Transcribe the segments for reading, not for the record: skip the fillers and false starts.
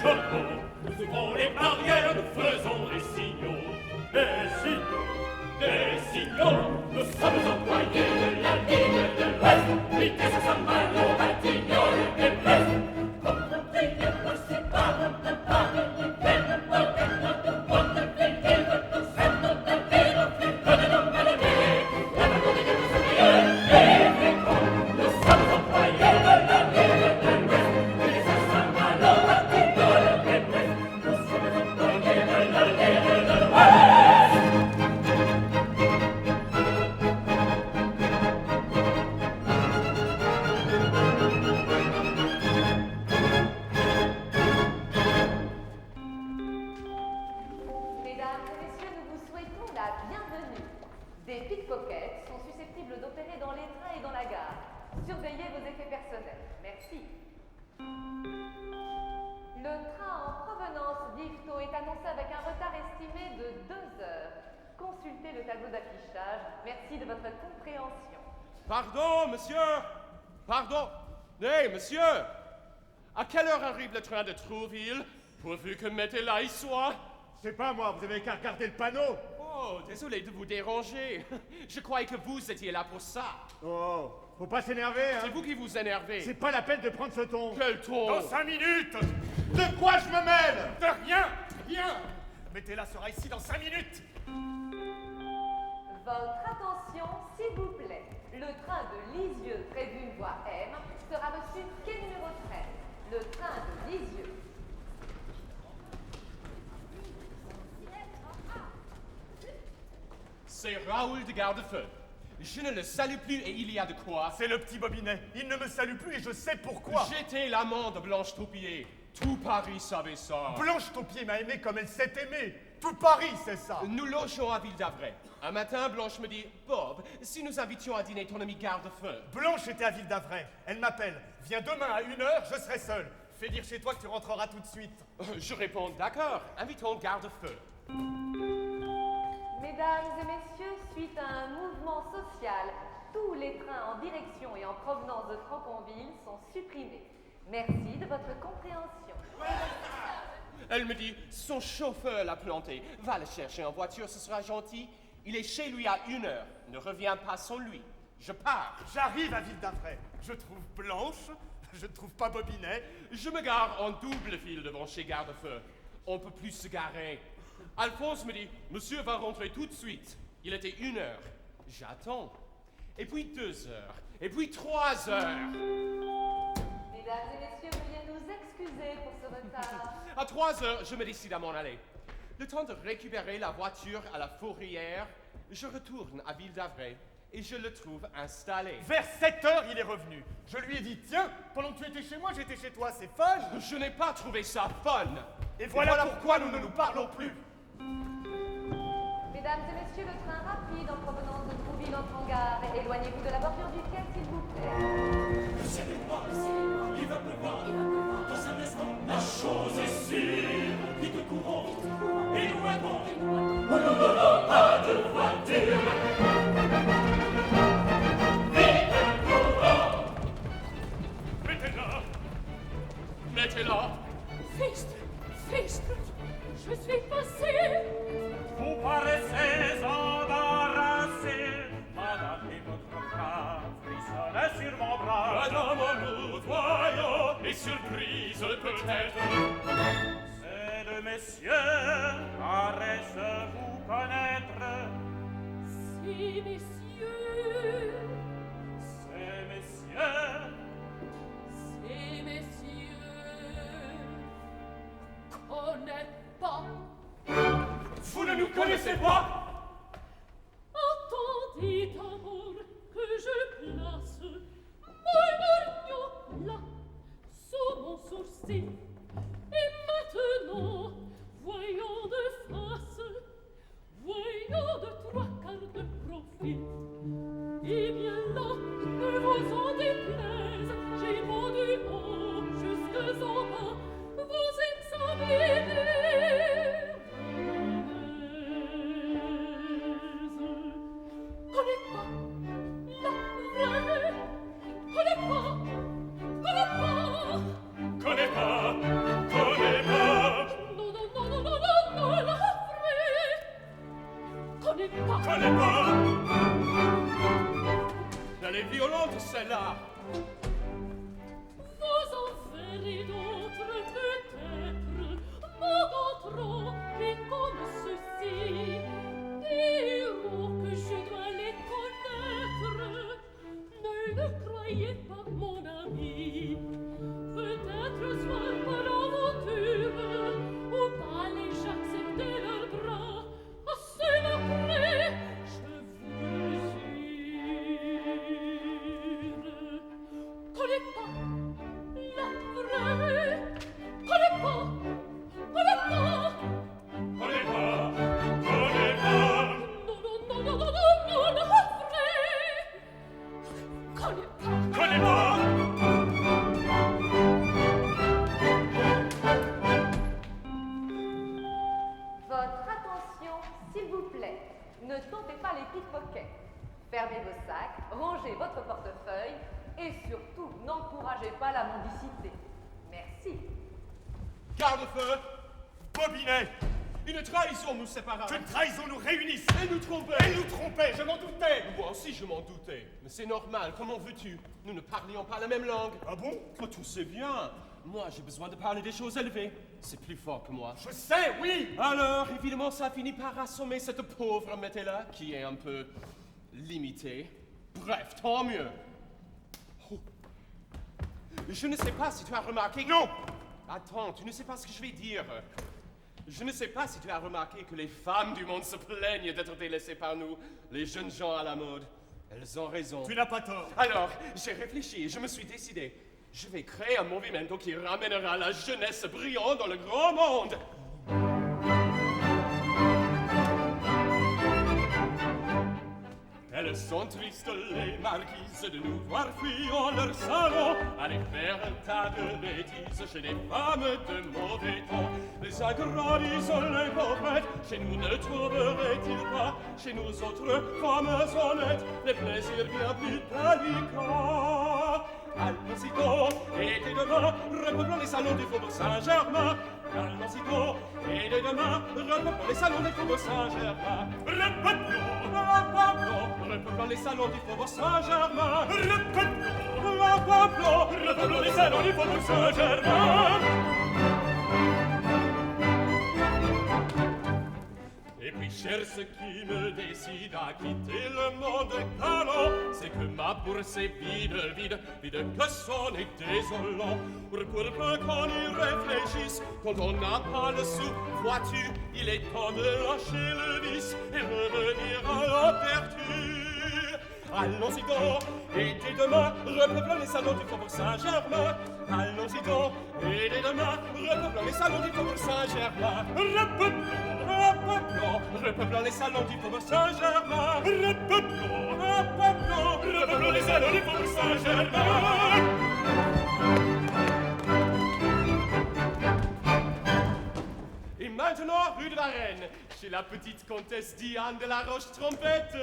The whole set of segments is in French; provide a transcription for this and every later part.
chapeaux. Nous ouvrons les barrières, nous faisons des signaux. Des signaux. Nous sommes employés de la ligne de l'Ouest. Vitesse à Saint-Malo, Batignolles et Brest. Comme on brille aussi pas, on ne peut pas limiter le modèle de votre pays. Nous sommes nos navires, nos flux, nos maladies. La bataille de nos amis, et nous sommes employés de la ligne de l'Ouest. Vitesse à Saint-Malo, Batignolles et Brest. Nous sommes employés de la ligne de l'Ouest. Des pickpockets sont susceptibles d'opérer dans les trains et dans la gare. Surveillez vos effets personnels. Merci. Le train en provenance d'Yvetot est annoncé avec un retard estimé de 2 heures. Consultez le tableau d'affichage. Merci de votre compréhension. Pardon, monsieur. Pardon. Hey, monsieur. À quelle heure arrive le train de Trouville? Pourvu que Météla y soit. C'est pas moi, vous avez qu'à regarder le panneau. Oh, désolé de vous déranger. Je croyais que vous étiez là pour ça. Oh, faut pas s'énerver, hein. C'est vous qui vous énervez. C'est pas la peine de prendre ce ton. Quel ton? Dans 5 minutes. De quoi je me mêle? De rien, rien. Mettez-la sera ici dans 5 minutes. Votre attention, s'il vous plaît. Le train de Lisieux, prévu voie M, sera reçu quai numéro 13. Le train de Lisieux. C'est Raoul de Gardefeu. Je ne le salue plus et il y a de quoi. C'est le petit Bobinet. Il ne me salue plus et je sais pourquoi. J'étais l'amant de Blanche Taupier. Tout Paris savait ça. Blanche Taupier m'a aimé comme elle s'est aimée. Tout Paris sait ça. Nous logeons à Ville d'Avray. Un matin, Blanche me dit « Bob, si nous invitions à dîner ton ami Gardefeu ?» Blanche était à Ville d'Avray. Elle m'appelle. Viens demain à 1h, je serai seul. Fais dire chez toi que tu rentreras tout de suite. Je réponds « D'accord, invitons Gardefeu. » Mesdames et messieurs, suite à un mouvement social, tous les trains en direction et en provenance de Franconville sont supprimés. Merci de votre compréhension. Elle me dit « Son chauffeur l'a planté. Va le chercher en voiture, ce sera gentil. Il est chez lui à 1h. Ne reviens pas sans lui. Je pars. » J'arrive à Ville d'Avray. Je trouve Blanche. Je ne trouve pas Bobinet. Je me gare en double file devant chez Gardefeu. On peut plus se garer. Alphonse me dit « Monsieur va rentrer tout de suite. » Il était 1h. J'attends. Et puis 2 heures. Et puis 3 heures. Mesdames et messieurs, veuillez nous excuser pour ce retard. À 3 heures, je me décide à m'en aller. Le temps de récupérer la voiture à la Fourrière, je retourne à Ville d'Avray et je le trouve installé. Vers 7h, il est revenu. Je lui ai dit « Tiens, pendant que tu étais chez moi, j'étais chez toi. C'est fun !» Je n'ai pas trouvé ça fun. Et voilà pourquoi nous ne nous parlons plus. Mesdames et messieurs, le train rapide en provenance de Trouville entre en gare. Éloignez-vous de la bordure du quai, s'il vous plaît. Laissez-moi, il va pleuvoir. Dans un instant, la chose est sûre. Vite courons, et nous avons. Oh non, non, non, pas de voiture. Vite courons. Mettez-la. Mettez-la. Fichtre, je suis passée. Vous paraissez embarrassé. Madame et votre bras frissonnent sur mon bras. Madame, nous voyons, et surprise peut-être. C'est le messieurs, paraissez-vous connaître. Ces messieurs, Ces messieurs, connais pas. Vous ne nous connaissez pas? Attendez d'abord que je place mon lorgnon là, sous mon sourcil. Et maintenant, voyons de face, voyons de 3/4 de profil. Et bien là, que vous en déplaise, j'ai vendu haut jusqu'en bas, vous examinez. Connais pas la vraie, connais pas. connais pas porte celle-là. Vous en ferez d'autres peut-être, beaucoup trop, et comme ceci, diront que je dois les connaître. Ne le croyez pas, mon ami. Peut-être soit par aventure, ou pas les j'accepter leurs bras. À cela près, je vous le jure. Connais pas la vraie, connais pas, connais pas. Connais pas, connais pas. Non, la vraie. Connais pas. Connais pas. Votre attention, s'il vous plaît. Ne tentez pas les pickpockets. Fermez vos sacs, rangez votre portefeuille et surtout, n'encouragez pas la mendicité. Merci. Garde-feu. Bobinet! Une trahison nous séparera. Qu'une trahison nous réunisse! Elle nous trompait. Elle nous trompait, je m'en doutais! Moi aussi, je m'en doutais. Mais c'est normal, comment veux-tu? Nous ne parlions pas la même langue. Ah bon? Oh, tu sais bien. Moi, j'ai besoin de parler des choses élevées. C'est plus fort que moi. Je sais, oui! Alors, évidemment, ça finit par assommer cette pauvre métella qui est un peu limitée. Bref, tant mieux. Oh. Je ne sais pas si tu as remarqué... Non! Attends, tu ne sais pas ce que je vais dire. Je ne sais pas si tu as remarqué que les femmes du monde se plaignent d'être délaissées par nous, les jeunes gens à la mode. Elles ont raison. Tu n'as pas tort. Alors, j'ai réfléchi et je me suis décidé. Je vais créer un mouvement qui ramènera la jeunesse brillante dans le grand monde. Elles sont tristes, les marquises, de nous voir fuyant leur salon, aller faire un tas de bêtises chez les femmes de mauvais ton. Les agrandissent les pauvrettes, chez nous ne trouverait-il pas, chez nous autres femmes honnêtes, les plaisirs bien plus délicats. Allons-y donc, et dès demain, repeuplons les salons du Faubourg Saint-Germain. Allons-y donc, et dès demain, repeuplons les salons du Faubourg Saint-Germain. Repeuplons les salons du Faubourg Saint-Germain. Repeuplons les salons du Faubourg Saint-Germain. Et puis, cher, ce qui me décide à quitter le monde galant, c'est que ma bourse est vide, vide, vide que son est désolant. Pour peu qu'on y réfléchisse, quand on n'a pas le sou, vois-tu, il est temps de lâcher le vice et revenir à la vertu. Allons-y donc, et dès demain, repeuplons les salons du Faubourg Saint-Germain. Allons-y donc, et dès demain, repeuplons les salons du Faubourg Saint-Germain. Repeuplons les salons du Faubourg Saint-Germain. Repeuplons les salons du Faubourg Saint-Germain. Et maintenant, rue de la Reine, chez la petite comtesse Diane de la Roche-Trompette.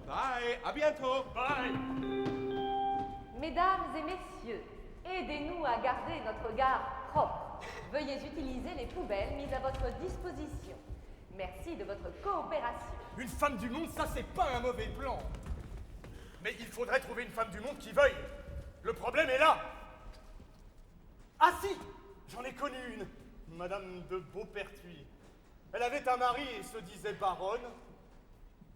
Bye, à bientôt. Bye. Mesdames et messieurs, aidez-nous à garder notre gare propre. Veuillez utiliser les poubelles mises à votre disposition. Merci de votre coopération. Une femme du monde, ça c'est pas un mauvais plan. Mais il faudrait trouver une femme du monde qui veuille. Le problème est là. Ah si, j'en ai connu une, Madame de Beaupertuis. Elle avait un mari et se disait baronne.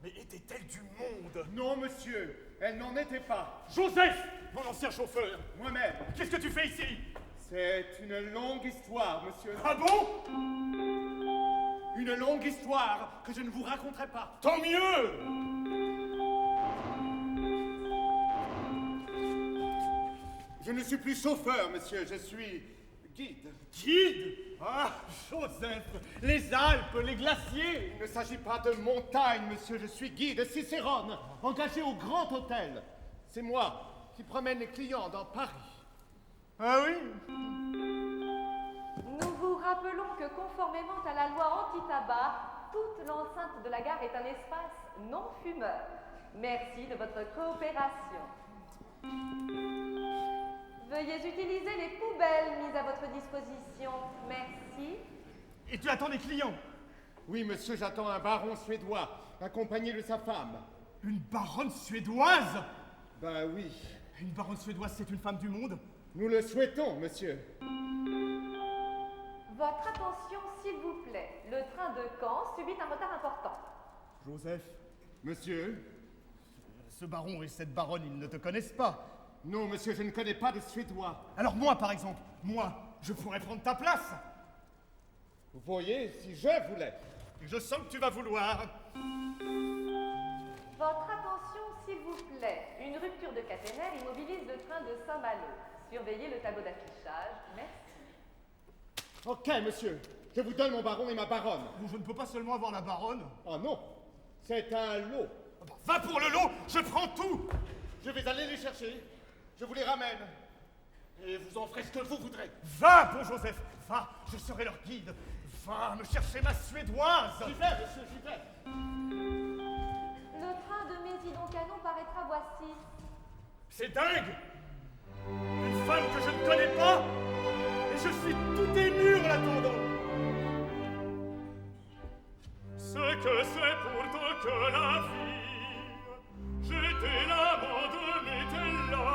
Mais était-elle du monde? Non, monsieur, elle n'en était pas. Joseph, mon ancien chauffeur. Moi-même. Qu'est-ce que tu fais ici? C'est une longue histoire, monsieur. Ah bon? Une longue histoire que je ne vous raconterai pas. Tant mieux! Je ne suis plus chauffeur, monsieur, je suis guide. Guide? Ah, Joseph, les Alpes, les glaciers. Il ne s'agit pas de montagne, monsieur, je suis guide Cicérone, engagé au Grand Hôtel. C'est moi qui promène les clients dans Paris. Ah oui? Nous vous rappelons que conformément à la loi anti-tabac, toute l'enceinte de la gare est un espace non fumeur. Merci de votre coopération. Veuillez utiliser les poubelles mises à votre disposition. Merci. Et tu attends des clients? Oui, monsieur, j'attends un baron suédois, accompagné de sa femme. Une baronne suédoise? Ben oui, Une baronne suédoise, c'est une femme du monde? Nous le souhaitons, monsieur. Votre attention, s'il vous plaît. Le train de Caen subit un retard important. Joseph, Monsieur? ce baron et cette baronne, ils ne te connaissent pas. Non, monsieur, je ne connais pas de Suédois. Alors moi, par exemple, moi, je pourrais prendre ta place. Vous voyez, si je voulais. Je sens que tu vas vouloir. Votre attention, s'il vous plaît. Une rupture de caténaire immobilise le train de Saint-Malo. Surveillez le tableau d'affichage. Merci. Ok, monsieur. Je vous donne mon baron et ma baronne. Bon, je ne peux pas seulement avoir la baronne. Oh non, c'est un lot. Ah bon, va pour le lot, je prends tout. Je vais aller les chercher. Je vous les ramène. Et vous en ferez ce que vous voudrez. Va, bon Joseph, va, je serai leur guide. Va me chercher ma suédoise. J'y vais, monsieur, j'y vais. Le train de Mésidon-Canon paraîtra voici. C'est dingue. Une femme que je ne connais pas. Et je suis tout ému en l'attendant. Ce que c'est pourtant que la vie. J'étais l'amant de Métella.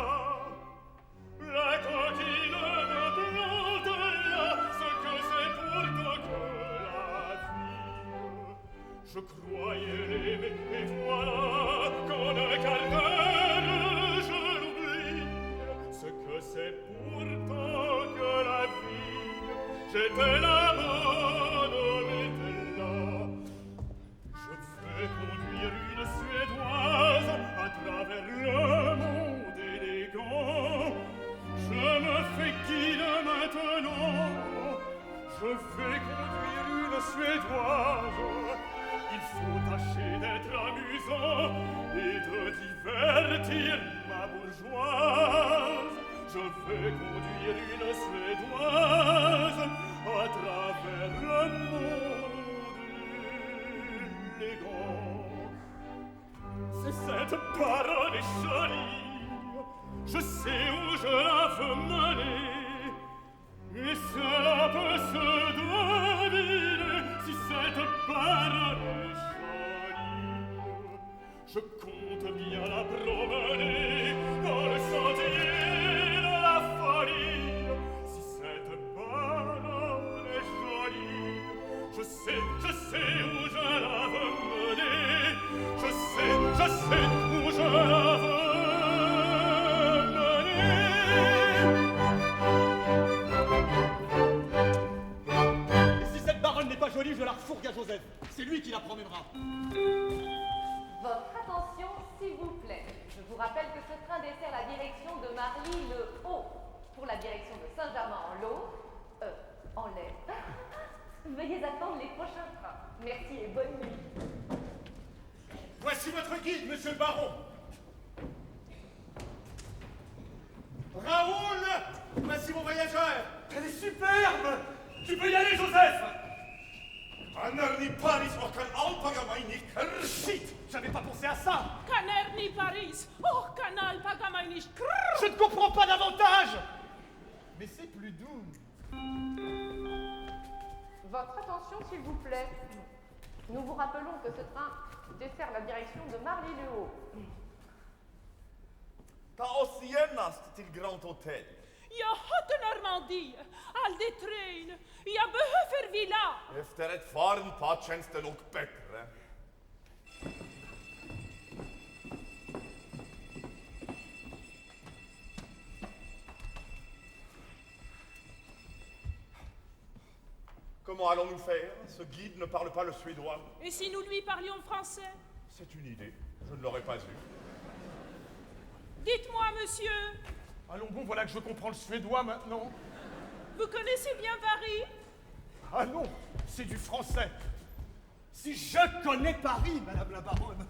La coquine me plante là. Ce que c'est pourtant que la vie. Je croyais l'aimer et voilà qu'en un quart d'heure je l'oublie. Ce que c'est pourtant que la vie. J'étais l'amant de Métella. Je fais conduire une Suédoise à travers le monde élégant. Je me fais guide maintenant. Je fais conduire une Suédoise. Il faut tâcher d'être amusant et de divertir ma bourgeoise. Je vais conduire une Suédoise à travers le monde élégant. C'est cette baronne est jolie, je sais où je la veux mener, et cela peut se deviner si cette baronne est jolie. Je compte bien la promener dans le sentier de la folie. Si cette baronne est jolie, je sais où je la veux mener. Je sais où je la veux mener. Et si cette baronne n'est pas jolie, je la refourgue à Joseph. C'est lui qui la promènera. Votre attention, s'il vous plaît. Je vous rappelle que ce train dessert la direction de Marly-le-Haut. Pour la direction de Saint-Germain-en-Laye, en laye. Veuillez attendre les prochains trains. Merci et bonne nuit. Voici votre guide, monsieur le baron. Raoul, voici mon voyageur. Elle est superbe. Tu peux y aller, Joseph. Shit, j'avais pas pensé à ça. Canerni Paris, oh canal pagamainisch. Je ne comprends pas davantage. Mais c'est plus doux. Votre attention, s'il vous plaît. Nous vous rappelons que ce train dessert la direction de Marly-le-Haut. Ta Ossiennast till Grand Hotel. Jag hatar Normandie, all det train. Jag behöver vila. Efter ett farnpart känns det nog bättre. Comment allons-nous faire? Ce guide ne parle pas le suédois. Et si nous lui parlions français? C'est une idée. Je ne l'aurais pas eu. Dites-moi, monsieur, Allons bon, voilà que je comprends le suédois maintenant. vous connaissez bien Paris? Ah non, c'est du français. Si je connais Paris, madame la baronne.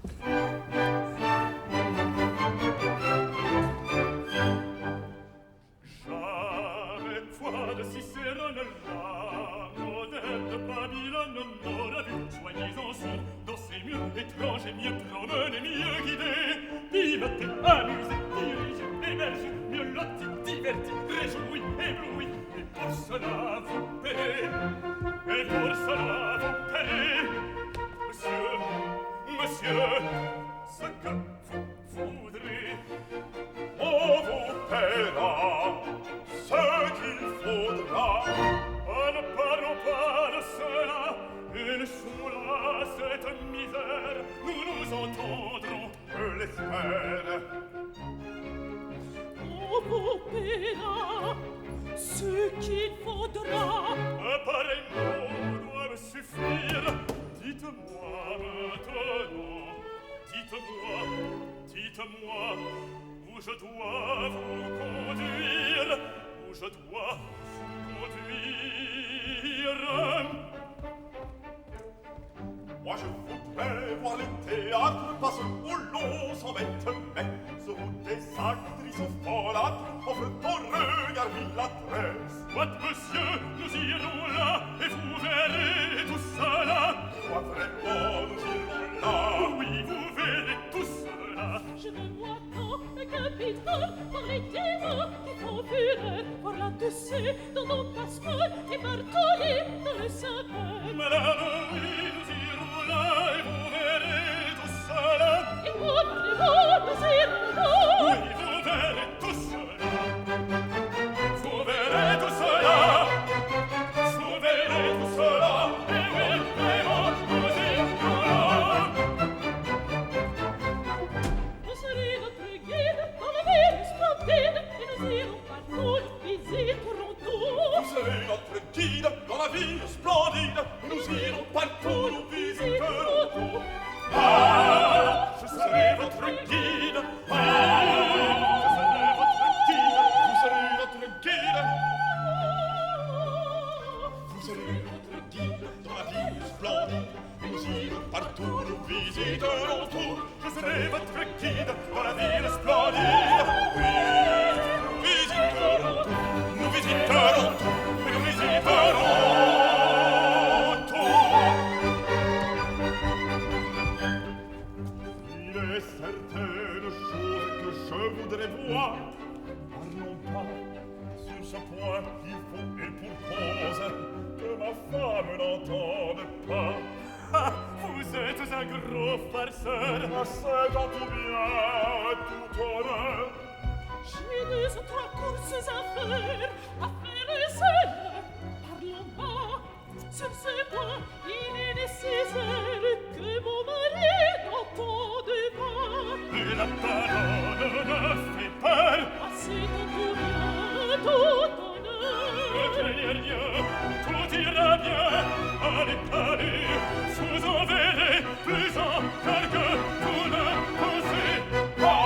Jamais foi de Cicérone la moderne Babylone n'aura vu. Soyez en son, dansez mieux, étrange et mieux promenez, mieux guidez, pilotez, amusez, dirigez, hébergez, mieux lotis, divertis, réjouis, éblouis. Et pour cela vous paierez, et pour cela vous paierez. Monsieur, ce que vous voudrez, oh, verra ce qu'il faudra. Ne parlons pas de cela, une chose cette misère, nous nous entendrons, Je l'espère. On vous paiera ce qu'il faudra. un pareil mot doit me suffire. Dites-moi maintenant, dites-moi, où je dois vous conduire, où je dois vous conduire. Moi je voudrais voir le théâtre parce où l'on s'en mette, mais sur des actrices folâtres offrent ton regard mille adresses. Soit, monsieur, nous irons là, et vous verrez tout cela. Toi vraiment nous irons là. Oui, vous verrez tout cela. Je me vois quand le capitaine par les divins qui font fureur voir là-dessus dans nos casseroles et marteiller dans le sapin. Madame, oui, nous irons là, et vous verrez tout cela. Et moi, nous irons là. Oui, vous verrez tout cela. Vous verrez tout cela. Vous verrez tout cela. Et oui, vraiment, nous irons là. Vous serez notre guide dans la ville splendide et nous irons partout, nous visiterons tout. Vous serez notre guide dans la ville splendide. Nous irons partout, nous visiterons tout. Ah, je serai votre guide. Ah, je serai votre guide. Vous serez notre guide. Vous serez notre guide dans la ville splendide. Nous irons partout, nous visiterons tout. Je serai votre guide dans la ville splendide. Nous visiterons tout. Nous visiterons tout. Oui, nous visiterons tout. Il est certaines choses que je voudrais voir. Parlons pas sur ce point, il faut et pour cause que ma femme n'entende pas. Ah, vous êtes un gros farceur. C'est en tout bien, tout honneur. J'ai deux ou trois courses à faire seules. Parlons pas sur ce point, il est nécessaire que mon mari n'entende pas. Et la parole ne fait peur. Ah, c'est en tout bien, tout honneur. Ne craignez rien, tout ira bien. Allez, allez, vous en verrez plus encore que vous ne pensez pas.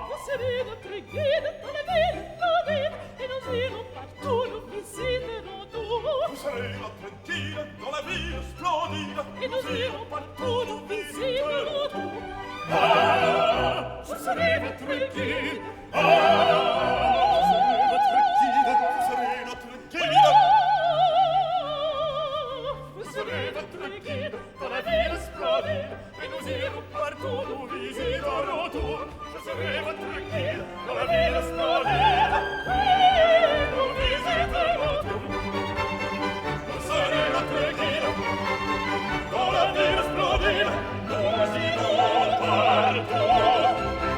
Vous serez notre guide dans la ville splendide et nous irons partout, nous visiterons tout. Vous serez notre guide dans la ville splendide. Et nous irons partout, nous visiterons tout. Ah, je serai votre guide. Ah, je serai votre guide. Vous serez notre guide. Vous serez notre guide Dans la ville splendide, et nous irons partout, nous visiterons tout. Je serai votre guide dans la ville splendide, et nous visiterons tout. Vous serez notre guide dans la ville splendide, nous irons partout,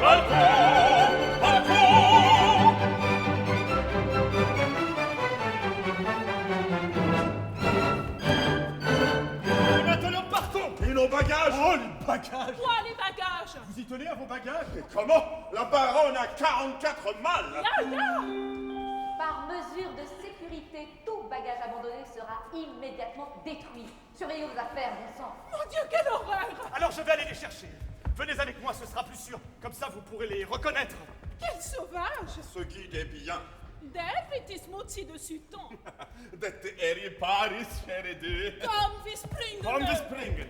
partout, partout. Et maintenant, partons. Et nos bagages? Oh, les bagages. Quoi, les bagages? Vous y tenez à vos bagages? Comment? La baronne a 44 malles. Par mesure de sécurité, tout bagage abandonné sera immédiatement détruit. Surveillez vos affaires, bon sang. Mon Dieu, quelle horreur! Alors je vais aller les chercher. Venez avec moi, ce sera plus sûr. Comme ça, vous pourrez les reconnaître. Quel sauvage! Ce guide est bien. Därför är små dessutom. Dette är i Paris, käre du. Kom, vi springer Kom, nu. vi springer.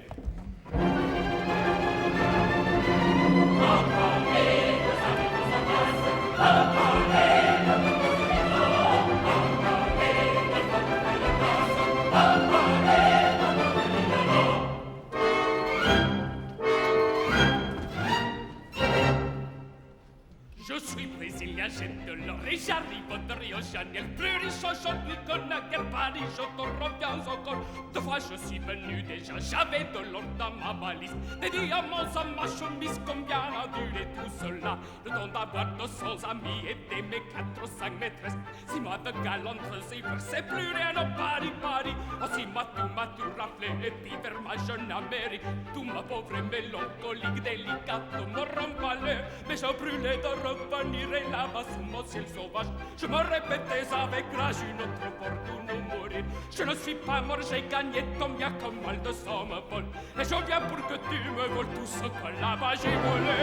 Je suis brésilien, j'aime de l'or et j'arrive de Rio Janeiro, plus riche aujourd'hui qu'on n'a guère Paris, je te reviens encore. 2 fois je suis venu déjà, j'avais de l'or dans ma valise, des diamants à ma chemise, combien a duré tout cela? Le temps d'avoir 200 amis et d'aimer 4 ou 5 maîtresses. 6 mois de galanterie, c'est plus rien au Paris, Paris. En 6 mois tout m'a tout raflé, et puis vers ma jeune Amérique, tout ma pauvre mélancolique, délicate me remballait. Mais je brûlais de revenir et là-bas sous mon ciel sauvage, je me répétais avec rage une autre fortune ou mourir. Je ne suis pas mort, j'ai gagné tant bien que mal de somme vol. Et je viens pour que tu me voles tout ce que là-bas j'ai volé,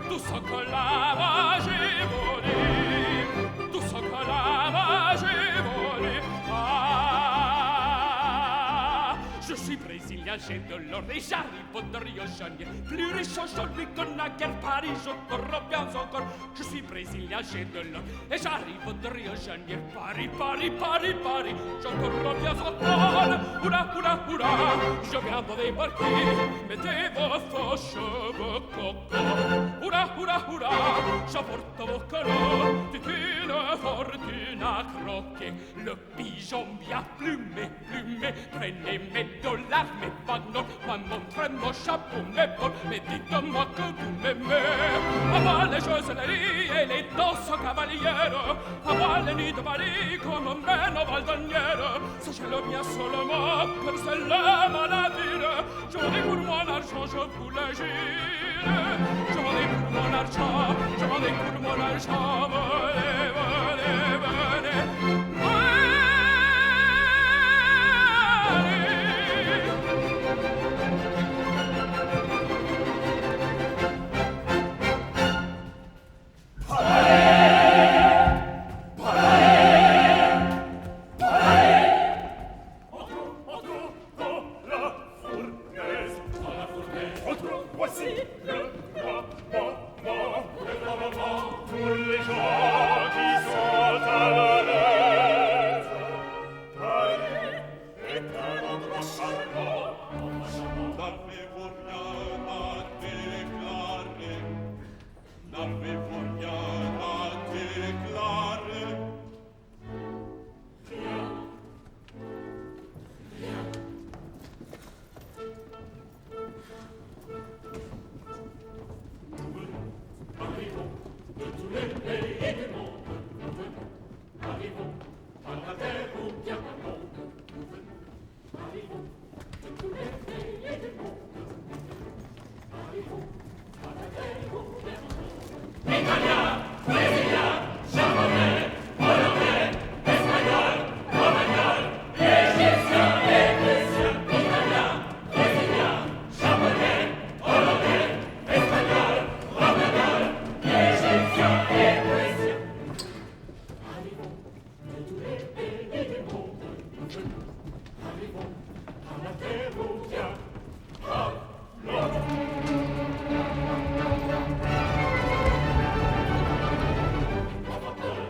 tout ce que là-bas j'ai volé, tout ce que là-bas j'ai volé. Ah, je suis brésilien, j'ai de l'or et j'arrive de Rio Janeiro, plus riche aujourd'hui qu'on n'a guère Paris, je te reviens encore. Je suis brésilien, j'ai de l'or et j'arrive de Rio Janeiro, Paris, Paris, Paris, Paris, je te reviens encore. Oula, oula, oula, je viens de débarquer, mettez vos faux cheveux coco. Oula, oula, oula, j'apporte vos colons, toute une fortune à croquer. Le pigeon bien plumé, plumé, prenez mes dollars, mes banknotes, ma montre, mon chapeau, mes bottes, mais dites-moi que vous m'aimez. À moi les joailleries et les danses cavalières, à moi les nids de Paris comme on mène aux Valdanières. Sachez-le bien seulement que c'est l'homme à la ville. J'en ai pour mon argent, je vous le jure. J'en ai pour mon argent, j'en ai pour mon argent. Venez, venez, venez, Voici le moment pour les gens qui sont à l'aise. Paris est un endroit charmant. N'avez-vous rien à déclarer? N'avez-vous rien à déclarer? Arrivons de tous les pays du monde, nous venons. Arrivons à la terre où bien le monde, nous venons. Arrivons de tous les pays du monde, nous venons. Arrivons à la terre où bien le monde. Italiens, Brésiliens, Japonais, Polonais, Espagnols, Romagnols, Égyptiens et Prussiens. Italiens, Brésiliens, Japonais, Polonais, Espagnols, Romagnols, Égyptiens et Prussiens. Arrivons de tous les pays du monde, nous venons. Arrivons à la terre où vient l'autre.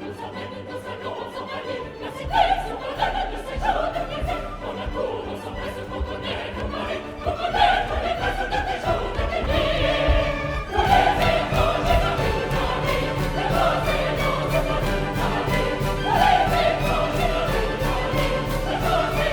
Nous emmène, nous allons envahir la cité souveraine de ces jours de plaisir. On accourt, on s'empresse pour connaître nos maris, pour connaître les grâces de tes jours de tes nuits. Tous les étrangers arrivent dans la ville, les beaux étrangers arrivent dans la ville. Tous les étrangers arrivent dans la ville, les beaux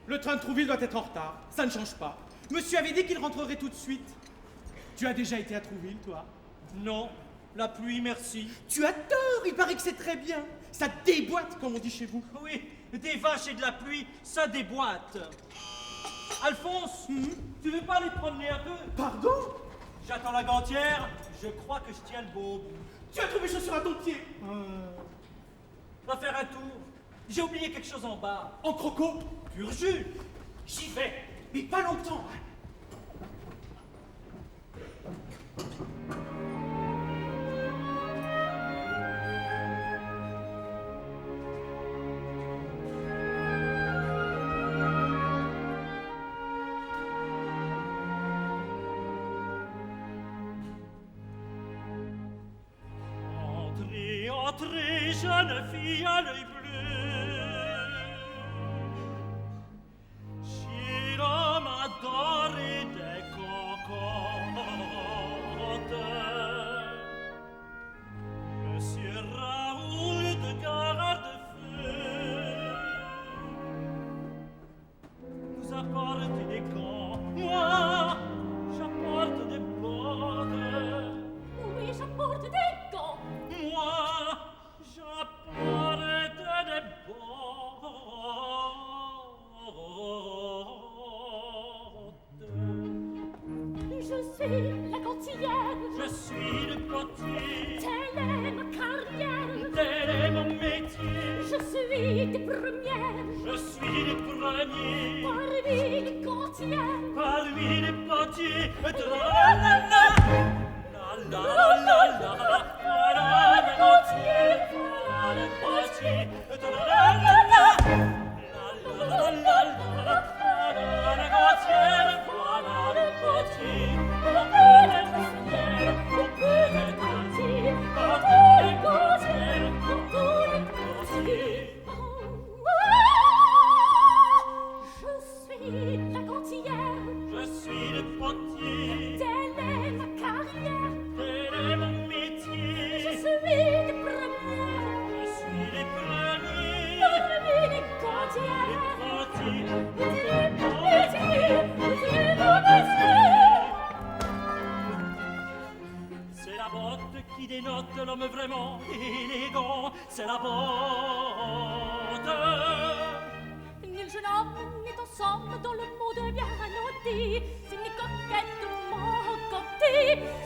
Le train de Trouville doit être en retard. Ça ne change pas. Monsieur avait dit qu'il rentrerait tout de suite. Tu as déjà été à Trouville, toi? Non, la pluie, merci. Tu as tort, il paraît que c'est très bien. Ça déboîte, comme on dit chez vous. Oui, des vaches et de la pluie, ça déboîte. Alphonse, tu veux pas aller te promener un peu? Pardon? J'attends la gantière, je crois que je tiens le beau bout. Tu as trouvé chaussures à ton pied. Va faire un tour. J'ai oublié quelque chose en bas. En croco? Pur jus. J'y vais. Mais pas longtemps. Entrez, entrez, jeune fille à l'œil bleu. Chez l'homme adoré des cocottes. Monsieur Raoul de Gardefeu nous apporte des gants. Moi, j'apporte des bottes. Oui, j'apporte des gants. Moi, j'apporte des bottes. Je suis la gantière. Je suis le potier. Telle est ma carrière. Tel est mon métier. Je suis des premières. Je suis le premier. Parmi les gantières. Parmi les potiers. Tra-la-la-la. La-la-la-la-la. Voilà le potier. Voilà le potier. Tra-la-la-la. La-la-la-la-la. Voilà la gantière. Voilà le potier. On peut être fier. On peut être entier. Pour tous les gantières. Pour tous les gantiers. Je suis la gantière. Je suis le potier. Telle est ma carrière. Tel est mon métier. Je suis des premières. Je suis les premiers. Parmi les gantières. Les potiers. C'est la botte qui dénote l'homme vraiment élégant. C'est la botte. Nul jeune homme n'est ensemble dans le monde bien loti. S'il n'est coquettement coquetté,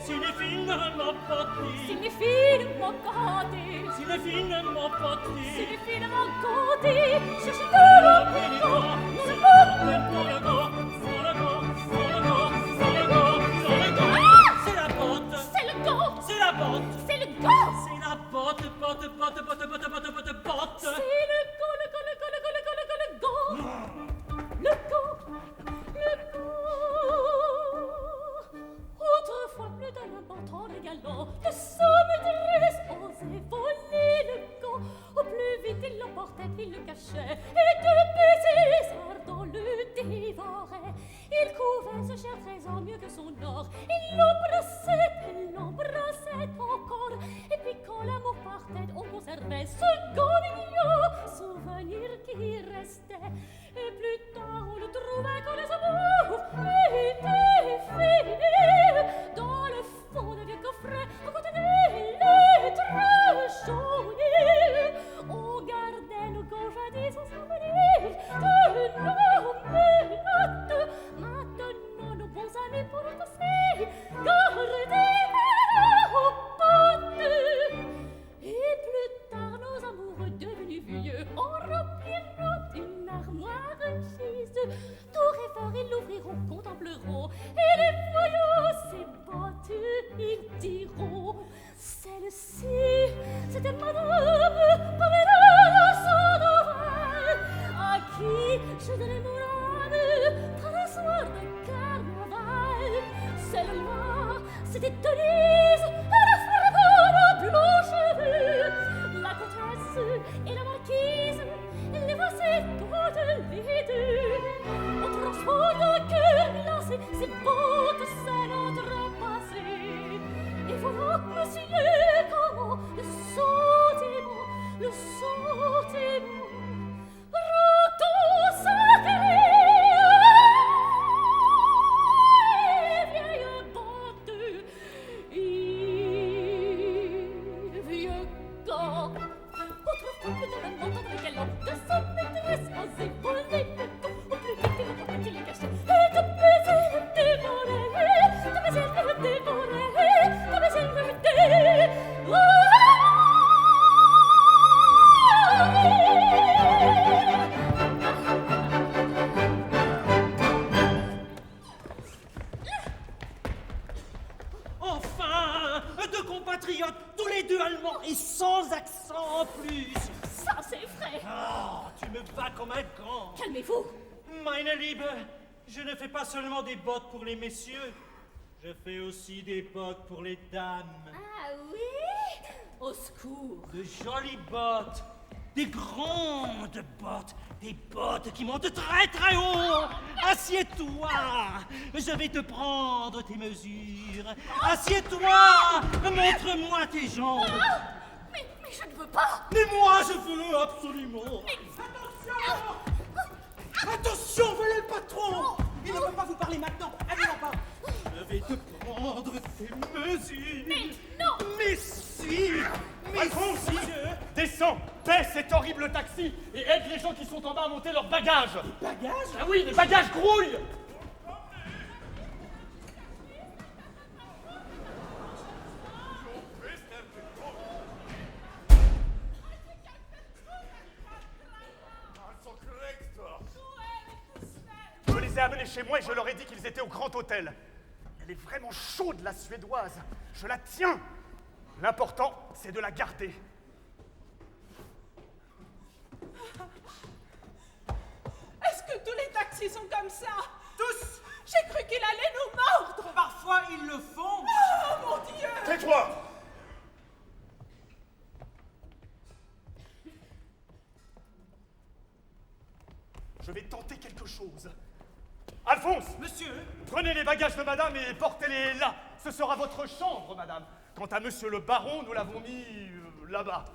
Si les finement potis. s'il n'est finement gâté, Si les finement s'il potis. est finement gâté, cherchez tout le picot, nous le C'est la botte. c'est le go, C'est la botte. c'est le go, C'est la botte, botte, botte, botte, botte, botte, botte, botte. c'est le go, le go, le go, le go, le go, le go, le go, le go, le go. Autrefois, plus d'un important les galants, de sa maîtresse osait voler le go. Au plus vite, il l'emportait, il le cachait, et de baisers ardents le dévorait. Il couvait ce cher trésor mieux que son or. Il l'embrassait encore. Et puis quand l'amour partait, on conservait ce go mignon, souvenir qui restait. Et plus tard, on le trouvait quand les amours étaient finis. Dans le fond de vieux coffret, à côté des lettres jaunies, on gardait le go jadis en souvenir de nos menottes. Maintenant, nos bons amis pour nous passer, gardez nos potes. Et plus tard, nos amoureux devenus vieux en rempliront une armoire chise. Tout rêveurs, ils l'ouvriront, contempleront, et les voyous, ces bottes, ils diront: celle-ci, c'était madame Pamela Sandoval, à qui je donnais mon âme par un soir de carnaval. Celle-là, c'était Denise, la femme aux blonds cheveux, la comtesse et la marquise, les voici toutes les deux. On transporte un cœur glacé, ces bottes, c'est notre passé. Et voilà, monsieur, comment le sentiment, roto sacré, qu'attendez-vous? Meine Liebe, je ne fais pas seulement des bottes pour les messieurs, je fais aussi des bottes pour les dames. Ah oui? Au secours. De jolies bottes, des grandes bottes, des bottes qui montent très très haut. Assieds-toi, je vais te prendre tes mesures. Assieds-toi, montre-moi tes jambes. Mais je ne veux pas. Mais moi je veux absolument. Attention, voilà le patron! Il ne peut pas vous parler maintenant, allez là-bas! Je vais te prendre tes mesures. Mais non! Mais si! Alphonse, descends, baisse cet horrible taxi et aide les gens qui sont en bas à monter leurs bagages. Bagages? Ah oui, les bagages grouillent. Je les ai amenés chez moi et je leur ai dit qu'ils étaient au Grand Hôtel. Elle est vraiment chaude, la Suédoise. Je la tiens. L'important, c'est de la garder. Est-ce que tous les taxis sont comme ça? Tous! J'ai cru qu'il allait nous mordre. Parfois, ils le font! Oh mon Dieu! Tais-toi! Je vais tenter quelque chose. Alphonse! Monsieur! Prenez les bagages de madame et portez-les là. Ce sera votre chambre, madame. Quant à monsieur le baron, nous l'avons mis là-bas.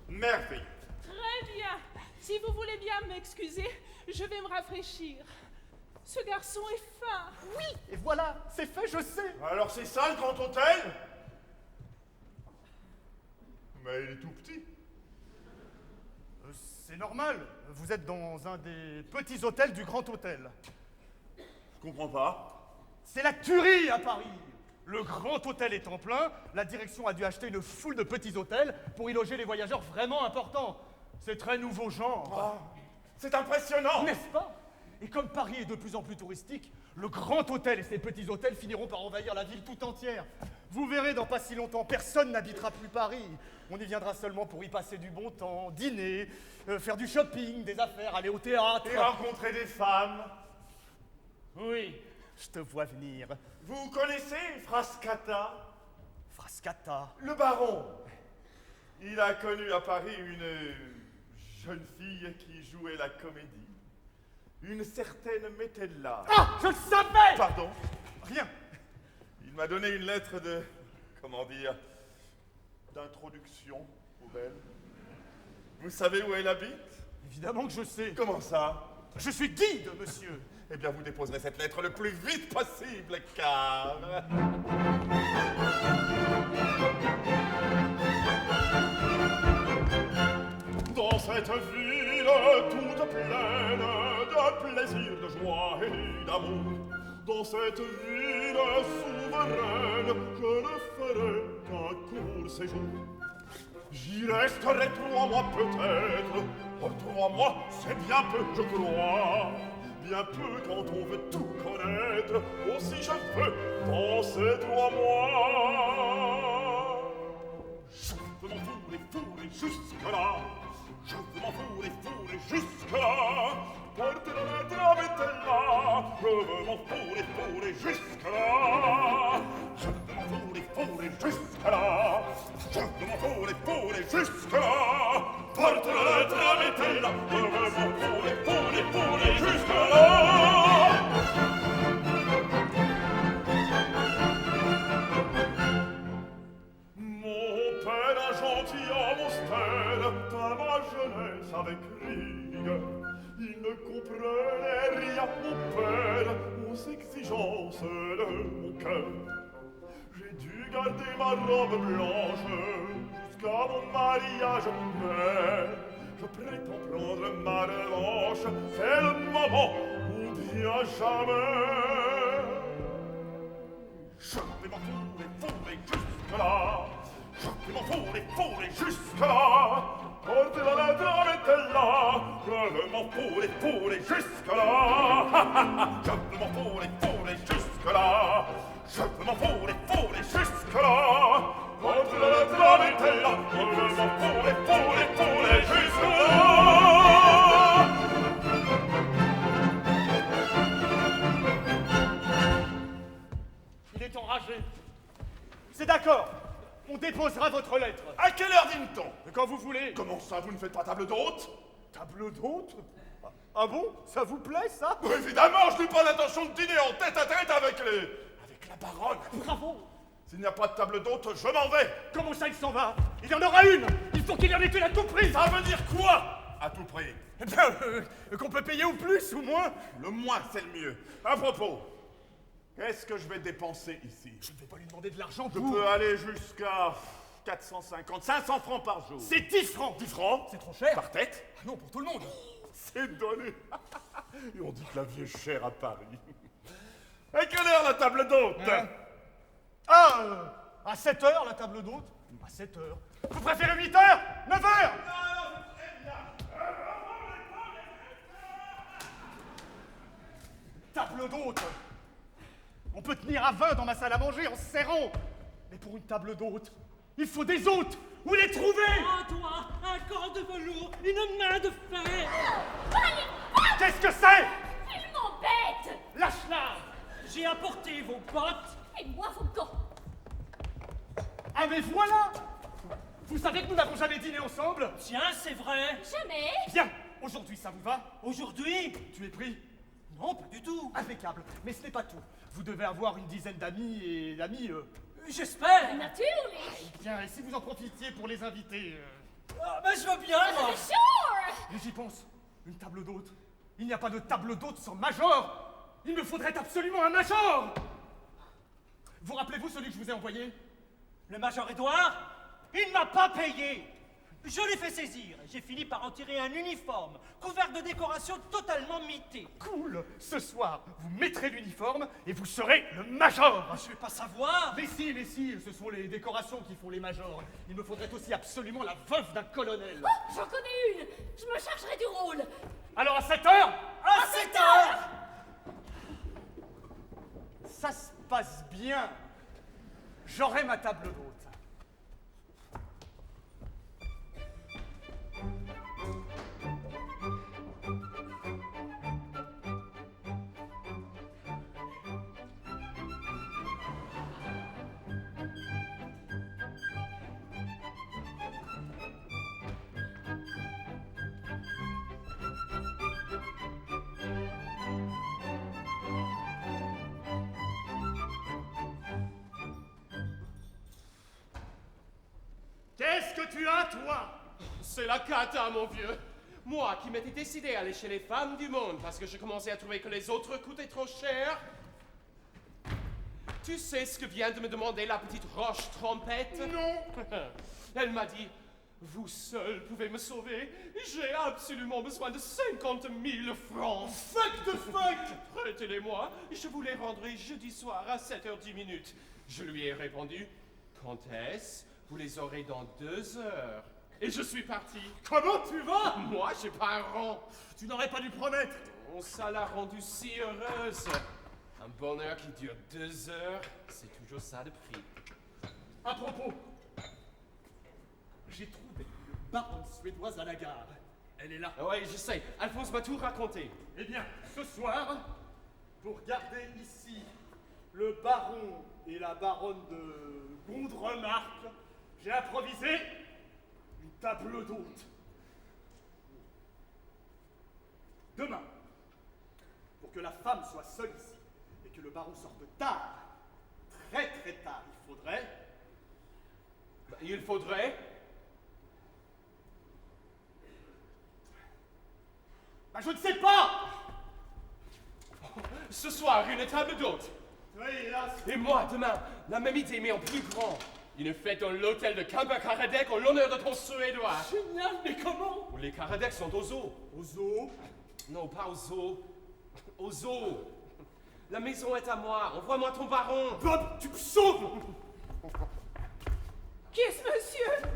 Merveille. Très bien. Si vous voulez bien m'excuser, je vais me rafraîchir. Ce garçon est fin. Oui, et voilà, c'est fait, je sais. Alors c'est ça le Grand Hôtel? Mais il est tout petit. C'est normal, vous êtes dans un des petits hôtels du Grand Hôtel. Je comprends pas. C'est la tuerie à Paris. Le Grand Hôtel étant plein, la direction a dû acheter une foule de petits hôtels pour y loger les voyageurs vraiment importants. C'est très nouveau genre. Oh, c'est impressionnant. N'est-ce pas? Et comme Paris est de plus en plus touristique, le Grand Hôtel et ses petits hôtels finiront par envahir la ville tout entière. Vous verrez, dans pas si longtemps, personne n'habitera plus Paris. On y viendra seulement pour y passer du bon temps, dîner, faire du shopping, des affaires, aller au théâtre. Et rencontrer des femmes. Oui, je te vois venir. Vous connaissez Frascata? Frascata. Le baron. Il a connu à Paris une jeune fille qui jouait la comédie. Une certaine Metella. Ah, je le savais! Pardon? Rien. Il m'a donné une lettre de, comment dire, d'introduction pour elle. Vous savez où elle habite? Évidemment que je sais. Comment ça? Je suis guide, monsieur. Eh bien, vous déposerez cette lettre le plus vite possible, car... Dans cette ville toute pleine de plaisir, de joie et d'amour, dans cette ville souveraine, je ne ferai qu'un court séjour. J'y resterai 3 mois peut-être. Oh, 3 mois, c'est bien peu, je crois. Bien peu quand on veut tout connaître. Aussi je veux, dans ces 3 mois. Je veux m'enfourrer jusque-là. Je veux m'enfourrer jusque-là. Porte la lettre à Metella. Je veux m'enfourrer jusque-là. Je veux m'enfourrer jusque-là. Je veux m'enfourrer jusque-là. Porte la lettre à Metella. Je veux m'enfourrer jusque-là. Mon père, un gentilhomme austère, dans ma jeunesse avec rigueur, il ne comprenait rien, mon père, aux exigences de mon cœur. J'ai dû garder ma robe blanche jusqu'à mon mariage, mais je prétends prendre ma revanche. C'est le moment ou bien jamais. Je vais m'enfourrer jusque-là. Je vais m'enfourrer jusque-là. Porte la lettre à Metella. Je veux m'enfourrer jusque-là. Je veux m'enfourrer jusque-là. Je veux m'enfourrer jusque-là. Porte la lettre à Metella. Je veux m'enfourrer jusque-là. est enragé. C'est d'accord. On déposera votre lettre. À quelle heure dîne-t-on? Quand vous voulez. Comment ça, vous ne faites pas table d'hôte? Table d'hôte? Ah bon? Ça vous plaît, ça? Évidemment, je n'ai pas l'intention de dîner en tête-à-tête avec la baronne. Bravo! S'il n'y a pas de table d'hôte, je m'en vais. Comment ça, il s'en va? Il y en aura une! Il faut qu'il y en ait une à tout prix! Ça veut dire quoi? À tout prix. Eh bien, qu'on peut payer ou plus ou moins? Le moins, c'est le mieux. À propos, qu'est-ce que je vais dépenser ici? Je ne vais pas lui demander de l'argent Je pour... peux aller jusqu'à 450, 500 francs par jour. C'est 10 francs! 10 francs? C'est trop cher! Par tête? Ah non, pour tout le monde! C'est donné. Et on dit que la vie est chère à Paris. À quelle heure la table d'hôte? À 7 heures, la table d'hôte? À 7 heures. Vous préférez 8 heures? 9 heures? Table d'hôte! On peut tenir à 20 dans ma salle à manger en se serrant. Mais pour une table d'hôte, il faut des hôtes! Où les trouver? Oh, toi, un corps de velours, une main de fer. Qu'est-ce que c'est? Il m'embête! Lâche-la! J'ai apporté vos bottes. Et moi, vos gants! Ah mais voilà! Vous savez que nous n'avons jamais dîné ensemble? Tiens, c'est vrai. Jamais! Bien! Aujourd'hui, ça vous va? Aujourd'hui? Tu es pris? Non, pas du tout. Impeccable. Mais ce n'est pas tout. Vous devez avoir une dizaine d'amis et d'amis... J'espère. Natürlich! Bien, et si vous en profitiez pour les inviter... Ah, ben, je veux bien, moi. Sure! Et j'y pense. Une table d'hôte. Il n'y a pas de table d'hôte sans major. Il me faudrait absolument un major. Vous rappelez-vous celui que je vous ai envoyé? Le major Édouard, il ne m'a pas payé. Je l'ai fait saisir. J'ai fini par en tirer un uniforme, couvert de décorations totalement mitées. Cool. Ce soir, vous mettrez l'uniforme et vous serez le major. Je vais pas savoir. Mais si, ce sont les décorations qui font les majors. Il me faudrait aussi absolument la veuve d'un colonel. Oh, j'en connais une! Je me chargerai du rôle! Alors à 7 heures? À 7 heures. Ça se passe bien. J'aurai ma table d'hôte. Qu'est-ce que tu as, toi? C'est la cata, mon vieux. Moi qui m'étais décidé à aller chez les femmes du monde parce que je commençais à trouver que les autres coûtaient trop cher. Tu sais ce que vient de me demander la petite roche trompette? Non. Elle m'a dit, vous seul pouvez me sauver. J'ai absolument besoin de 50 000 francs. Fuck de fuck! Prêtez-les-moi. Je vous les rendrai jeudi soir à 7h10. Je lui ai répondu, quand est-ce? Vous les aurez dans 2 heures. Et je suis parti. Comment tu vas? Moi, j'ai pas un rang. Tu n'aurais pas dû promettre. Oh, ça l'a rendue si heureuse. Un bonheur qui dure 2 heures, c'est toujours ça de prix. À propos, j'ai trouvé une baronne suédoise à la gare. Elle est là. Ah ouais, je sais. Alphonse m'a tout raconté. Eh bien, ce soir, pour garder ici le baron et la baronne de Gondremarck, j'ai improvisé une table d'hôte. Demain, pour que la femme soit seule ici et que le baron sorte tard, très très tard, Il faudrait. Je ne sais pas. Ce soir, une table d'hôte. Oui, hélas. Et moi, demain, la même idée, mais en plus grand. Une fête dans l'hôtel de Kamberkaradek en l'honneur de ton Suédois. Génial, mais comment? Les Karadek sont aux zoo. Au zoo? Non, pas aux zoo. Aux zoo. La maison est à moi. Envoie-moi ton baron. Bob, tu me sauves. Qui est ce monsieur?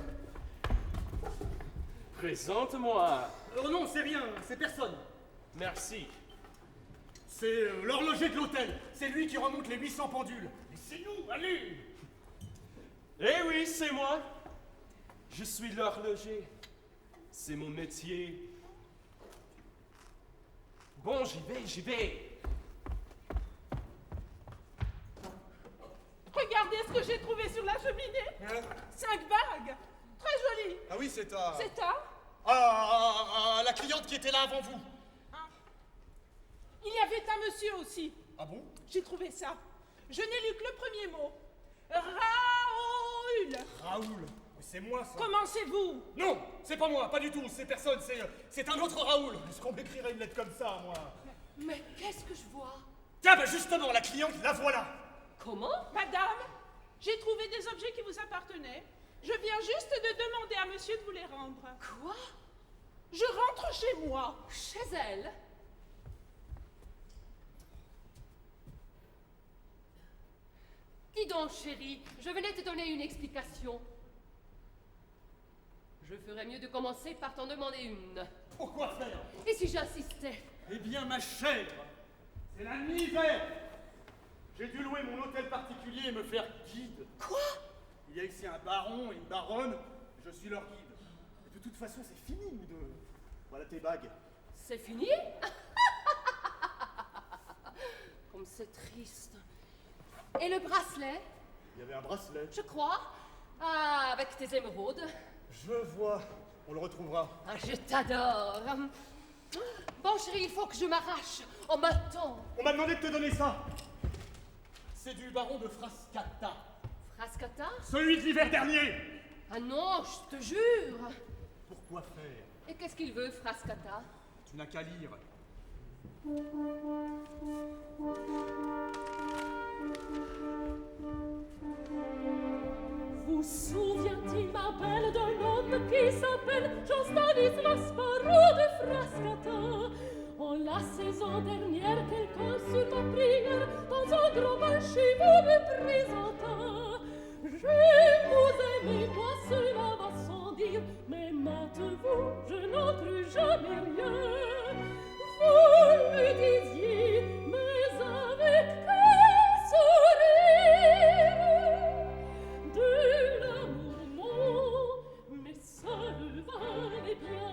Présente-moi. Oh non, c'est rien, c'est personne. Merci. C'est l'horloger de l'hôtel. C'est lui qui remonte les 800 pendules. Laissez-nous, allez. Eh oui, c'est moi. Je suis l'horloger. C'est mon métier. Bon, j'y vais. Regardez ce que j'ai trouvé sur la cheminée. 5 bagues. Très jolies. Ah oui, c'est à... C'est à... la cliente qui était là avant vous. Il y avait un monsieur aussi. Ah bon? J'ai trouvé ça. Je n'ai lu que le premier mot. Raoul. Raoul. C'est moi, ça. Comment c'est vous? Non, c'est pas moi, pas du tout. C'est personne, c'est un autre Raoul. Est-ce qu'on m'écrirait une lettre comme ça, moi? Mais qu'est-ce que je vois? Tiens, bah justement, la cliente, la voilà. Comment? Madame, j'ai trouvé des objets qui vous appartenaient. Je viens juste de demander à monsieur de vous les rendre. Quoi? Je rentre chez moi. Chez elle? Dis donc, chérie, je venais te donner une explication. Je ferais mieux de commencer par t'en demander une. Pourquoi faire? Et si j'insistais? Eh bien, ma chère, c'est la misère. J'ai dû louer mon hôtel particulier et me faire guide. Quoi? Il y a ici un baron et une baronne, je suis leur guide. Et de toute façon, c'est fini, nous deux. Voilà tes bagues. C'est fini? Comme c'est triste. Et le bracelet? Il y avait un bracelet. Je crois. Ah, avec tes émeraudes. Je vois. On le retrouvera. Ah, je t'adore. Bon, chérie, il faut que je m'arrache. On m'attend. On m'a demandé de te donner ça. C'est du baron de Frascata. Frascata? Celui de l'hiver dernier. Ah non, je te jure. Pourquoi faire? Et qu'est-ce qu'il veut, Frascata? Tu n'as qu'à lire. Vous souvient-il, ma belle, d'un homme qui s'appelle Jean-Stanislas Barreau de Frascata? En la saison dernière, quelqu'un sur ma prière, dans un grand bal chez vous me présenta. Je vous aimais, moi cela va sans dire, mais maintenant je n'en crus jamais rien. Vous le disiez, mais avec quel sourire! De l'amour, non, mais ça le valait bien.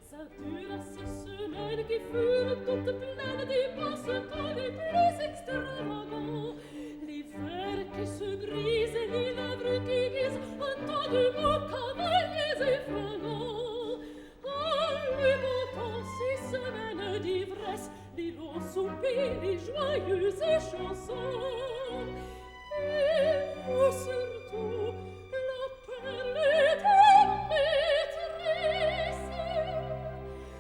Ça dura 6 semaines qui furent toutes pleines des passetemps les plus extravagants. Les verres qui se brisent et les lèvres qui disent un tas de mots cavaliers effrayants. En le montant 6 semaines d'ivresse, les longs soupirs, les joyeuses chansons. Et vous surtout, la perle de maîtresse,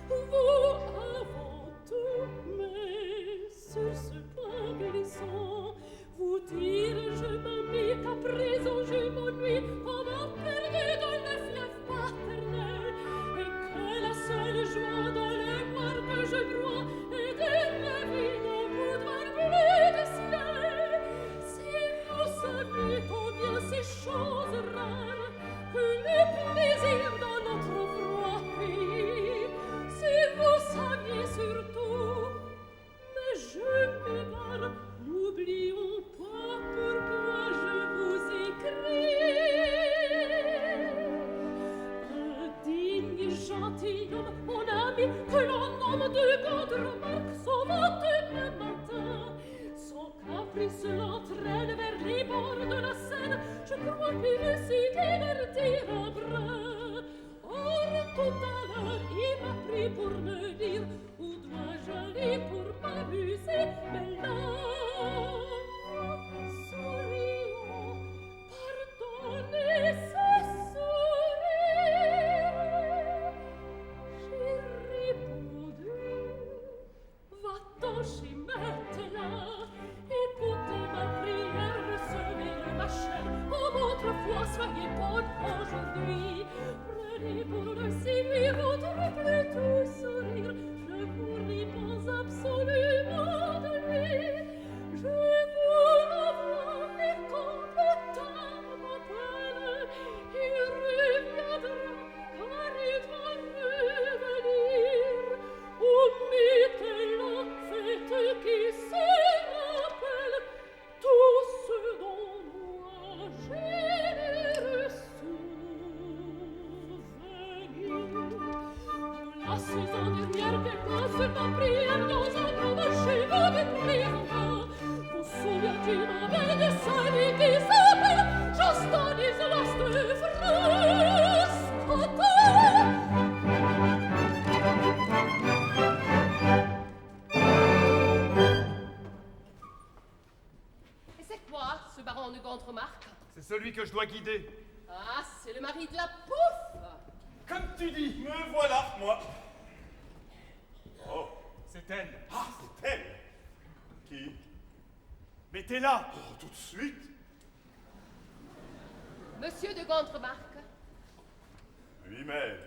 vous avant tout, mais sur ce pas glissant, vous dire je m'ennuie qu'à présent je m'ennuie comme un perrier dans le fleuve paternel, et que la seule joie dans le noir que je broie est de rêver d'un boudoir bleu de ciel. Si vous saviez combien ces choses rares que le plaisir dans notre froid pays, si vous saviez surtout, mais je m'égare, n'oublions pas pourquoi je vous écris. Un digne gentilhomme, mon ami, que l'on nomme de Gondremarck, sauvant demain matin. Son caprice l'entraîne vers les bords de la Seine, je crois qu'il veut s'y divertir un brin. Or, tout à l'heure, il m'a pris pour me dire où dois-je aller pour m'amuser, mais là, sourions, pardonnez ce sourire. J'ai répondu, va-t'en chez maintenant, écoutez ma prière, recevez-le ma chère, comme autrefois, soyez bonne aujourd'hui. Prenez pour le séduire votre plus doux sourire, je vous réponds absolument de lui. Je vous l'envoie, mais quand le temps m'appelle, il reviendra, car il doit revenir. Omettez la fête qui se rappelle tout ce dont moi j'ai reçu. La saison dernière, quelqu'un sur ma prière dans un grand marché me présenta. Vous souviens-t-il, ma belle, de celui qui se baron de Gontremarck? C'est celui que je dois guider. Ah, c'est le mari de la pouffe! Comme tu dis. Me voilà, moi. Oh, C'est elle. ah, c'est elle. Qui? Mais t'es là. Oh, tout de suite. Monsieur de Gontremarck, Lui-même.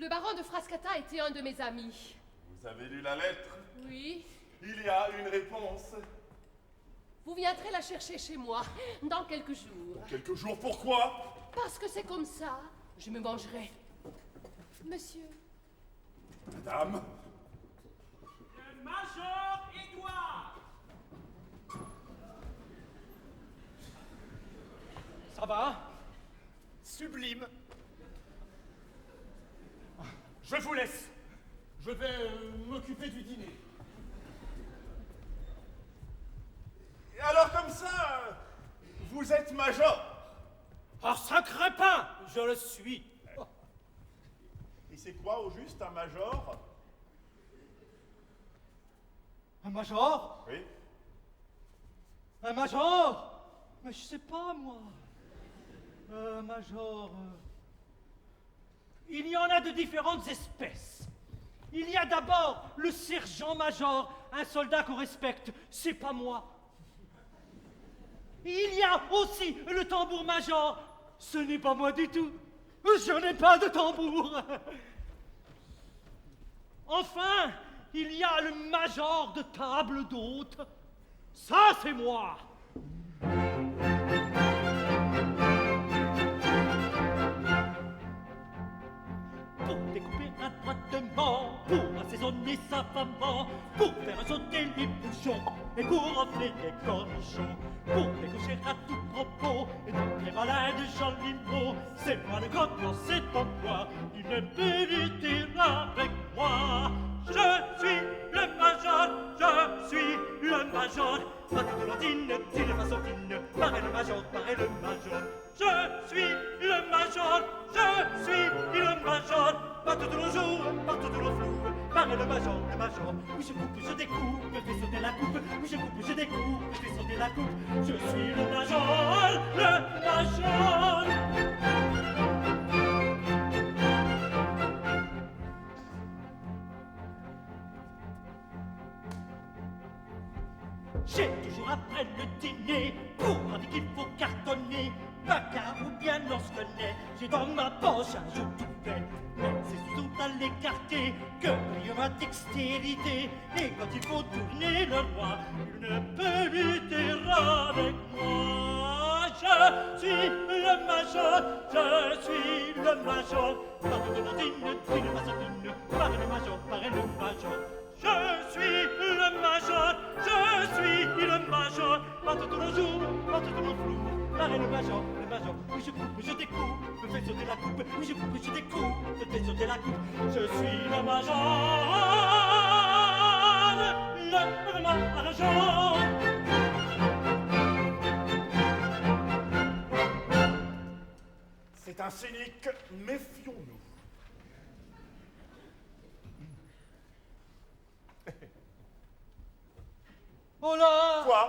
le baron de Frascata était un de mes amis. Vous avez lu la lettre? Oui. Il y a une réponse. Vous viendrez la chercher chez moi dans quelques jours. Quelques jours, pourquoi? Parce que c'est comme ça. Je me mangerai. Monsieur. Madame? Le Major Édouard. Ça va? Sublime. Je vous laisse. Je vais m'occuper du dîner. Et alors comme ça, vous êtes major? Oh, sacré pain, je le suis. Et c'est quoi au juste un major? Un major? Oui. Un major? Mais je sais pas, moi. Un major... Il y en a de différentes espèces. Il y a d'abord le sergent-major, un soldat qu'on respecte. C'est pas moi. Il y a aussi le tambour-major. Ce n'est pas moi du tout. Je n'ai pas de tambour. Enfin, il y a le major de table d'hôte. Ça, c'est moi. Pour découper adroitement, pour assaisonner savamment, pour faire sauter les bouchons et pour enfler les cornichons, pour dégaucher à tout propos et donc les malins de jolis mots. C'est moi le grand, non, c'est pas moi, il ne peut lutter avec moi. Je suis le major, je suis le major. Pas de blondine, tire façon fine, pareil le major, pareil le major. Je suis le major, je suis le major. Pas tous nos jours, pas tous nos flous, pareil le major, le major. Où je coupe, je découpe, je fais sauter la coupe. Où je coupe, je découpe, je fais sauter la coupe. Je suis le major, le major. J'ai toujours après le dîner, pour dire qu'il faut cartonner, bagarre ou bien l'on se connaît, j'ai dans ma poche un jeu tout fait. Mais c'est surtout à l'écarter que brille ma dextérité, et quand il faut tourner le roi, il ne peut lutter avec moi. Je suis le major, je suis le major, par de l'ondine, puis le massotine, par le major, par le major. Je suis le major, je suis le major, pas tous nos jours, pas tous nos flous, pareil le major, oui je coupe, je découpe, me fais sauter la coupe, oui je coupe, je découpe, me fais sauter la coupe, je suis le major, le major. C'est un cynique, méfions-nous. Oh là! Quoi?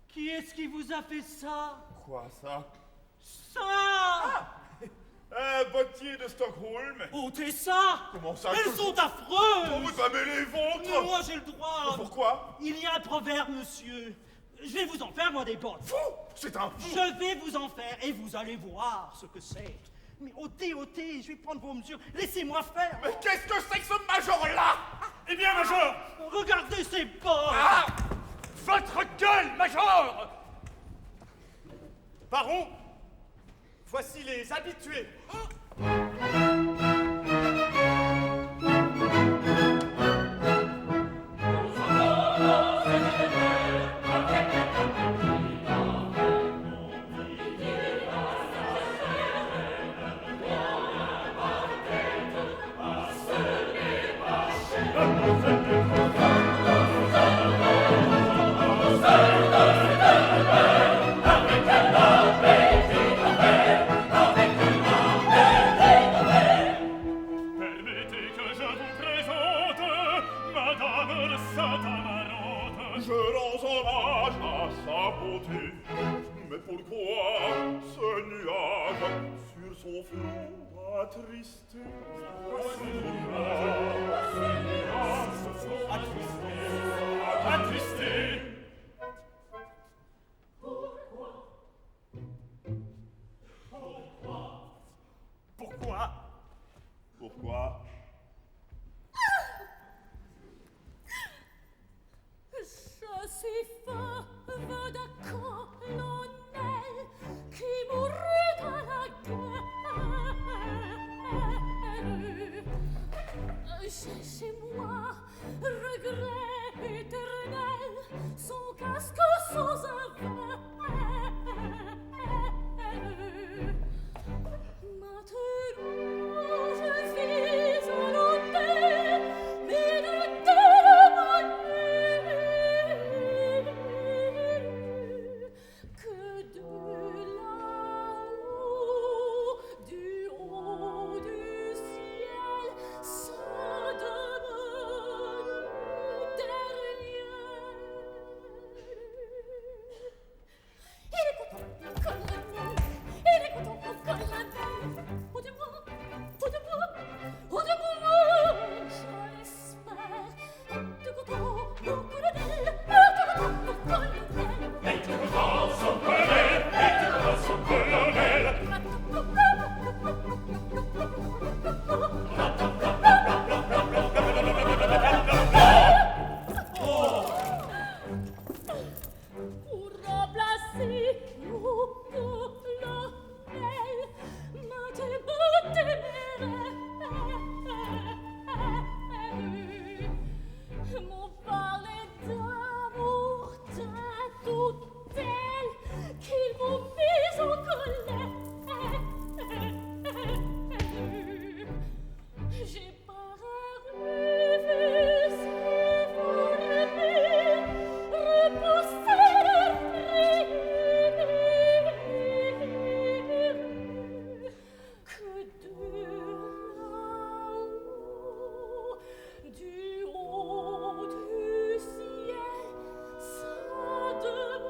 Qui est-ce qui vous a fait ça? Quoi ça? Ça! Un bottier de Stockholm. Ôtez ça! Comment ça? Elles sont affreuses! On vous avez les Mais vôtres. moi j'ai le droit! Pourquoi? Il y a un proverbe, monsieur. Je vais vous en faire, moi, des bottes. Fou! C'est un fou! Je vais vous en faire et vous allez voir ce que c'est. Mais ôtez, je vais prendre vos mesures. Laissez-moi faire. Mais qu'est-ce que c'est que ce major-là? Eh bien, major! Regardez ces bottes! Ah! Votre gueule, major! Baron, voici les habitués. Avec la paix passé. Mais pourquoi ce nuage sur son front attristé? Ce nuage sur son front attristé. Pourquoi? Pourquoi? Je suis veuve d'un colonel qui mourut à la guerre. J'ai chez moi regret éternel, son casque sans un verre. Maintenant je vis à l'hôtel, mais de telle manière que de là-haut, du haut du ciel, ça demeure dernière. Il est content au colonel, il est content au colonel. Au de moi, au de moi, au de moi, je l'espère. De content au colonel, de content au colonel. Et tout content son colonel, et tout content son colonel. Pour remplacer mon colonel, mon parler d'amour d'un tout tel qu'il vous mise en colère. J'ai pas rêvé si vous l'aimez, repousser le rire que de là-haut, du haut du ciel, ça demeure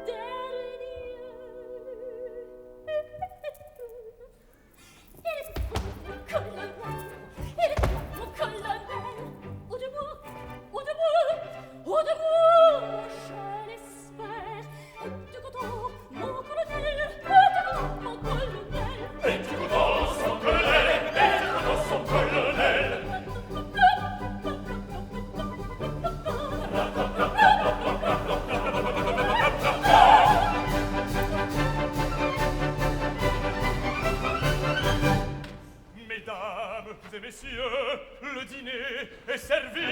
dernière. Il est mon colonel, il est mon colonel. Au de moi, au de moi, au de moi, je l'espère. Du content, mon colonel, du content, mon colonel. Et tout content son colonel, et tout content son colonel. Mesdames et messieurs, le dîner est servi.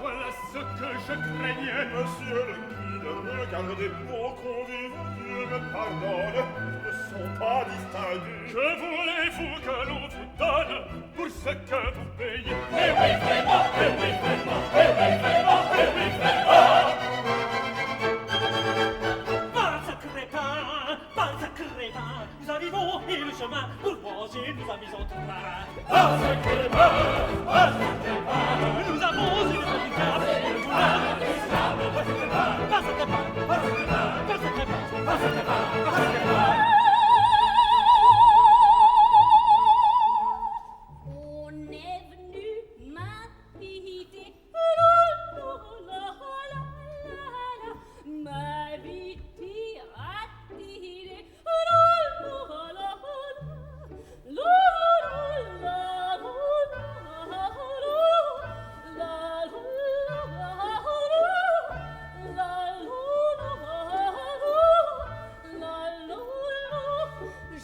Voilà ce que je craignais. Monsieur le guide, regardez mon convive, Dieu me pardonne, ne sont pas distingués. Que voulez-vous que l'on vous donne pour ce que vous payez? Eh oui, vraiment, eh oui, vraiment, eh oui, vraiment, eh oui, vraiment. Pas un crépin, nous arrivons et le chemin pour manger nous a mis en train. Pas un crépin, pas un crépin. Nous avons une petite carte, pas un crépin, pas un crépin, pas un crépin, pas un crépin, pas un crépin, pas un crépin. On est venu m'inviter, m'inviter à dîner,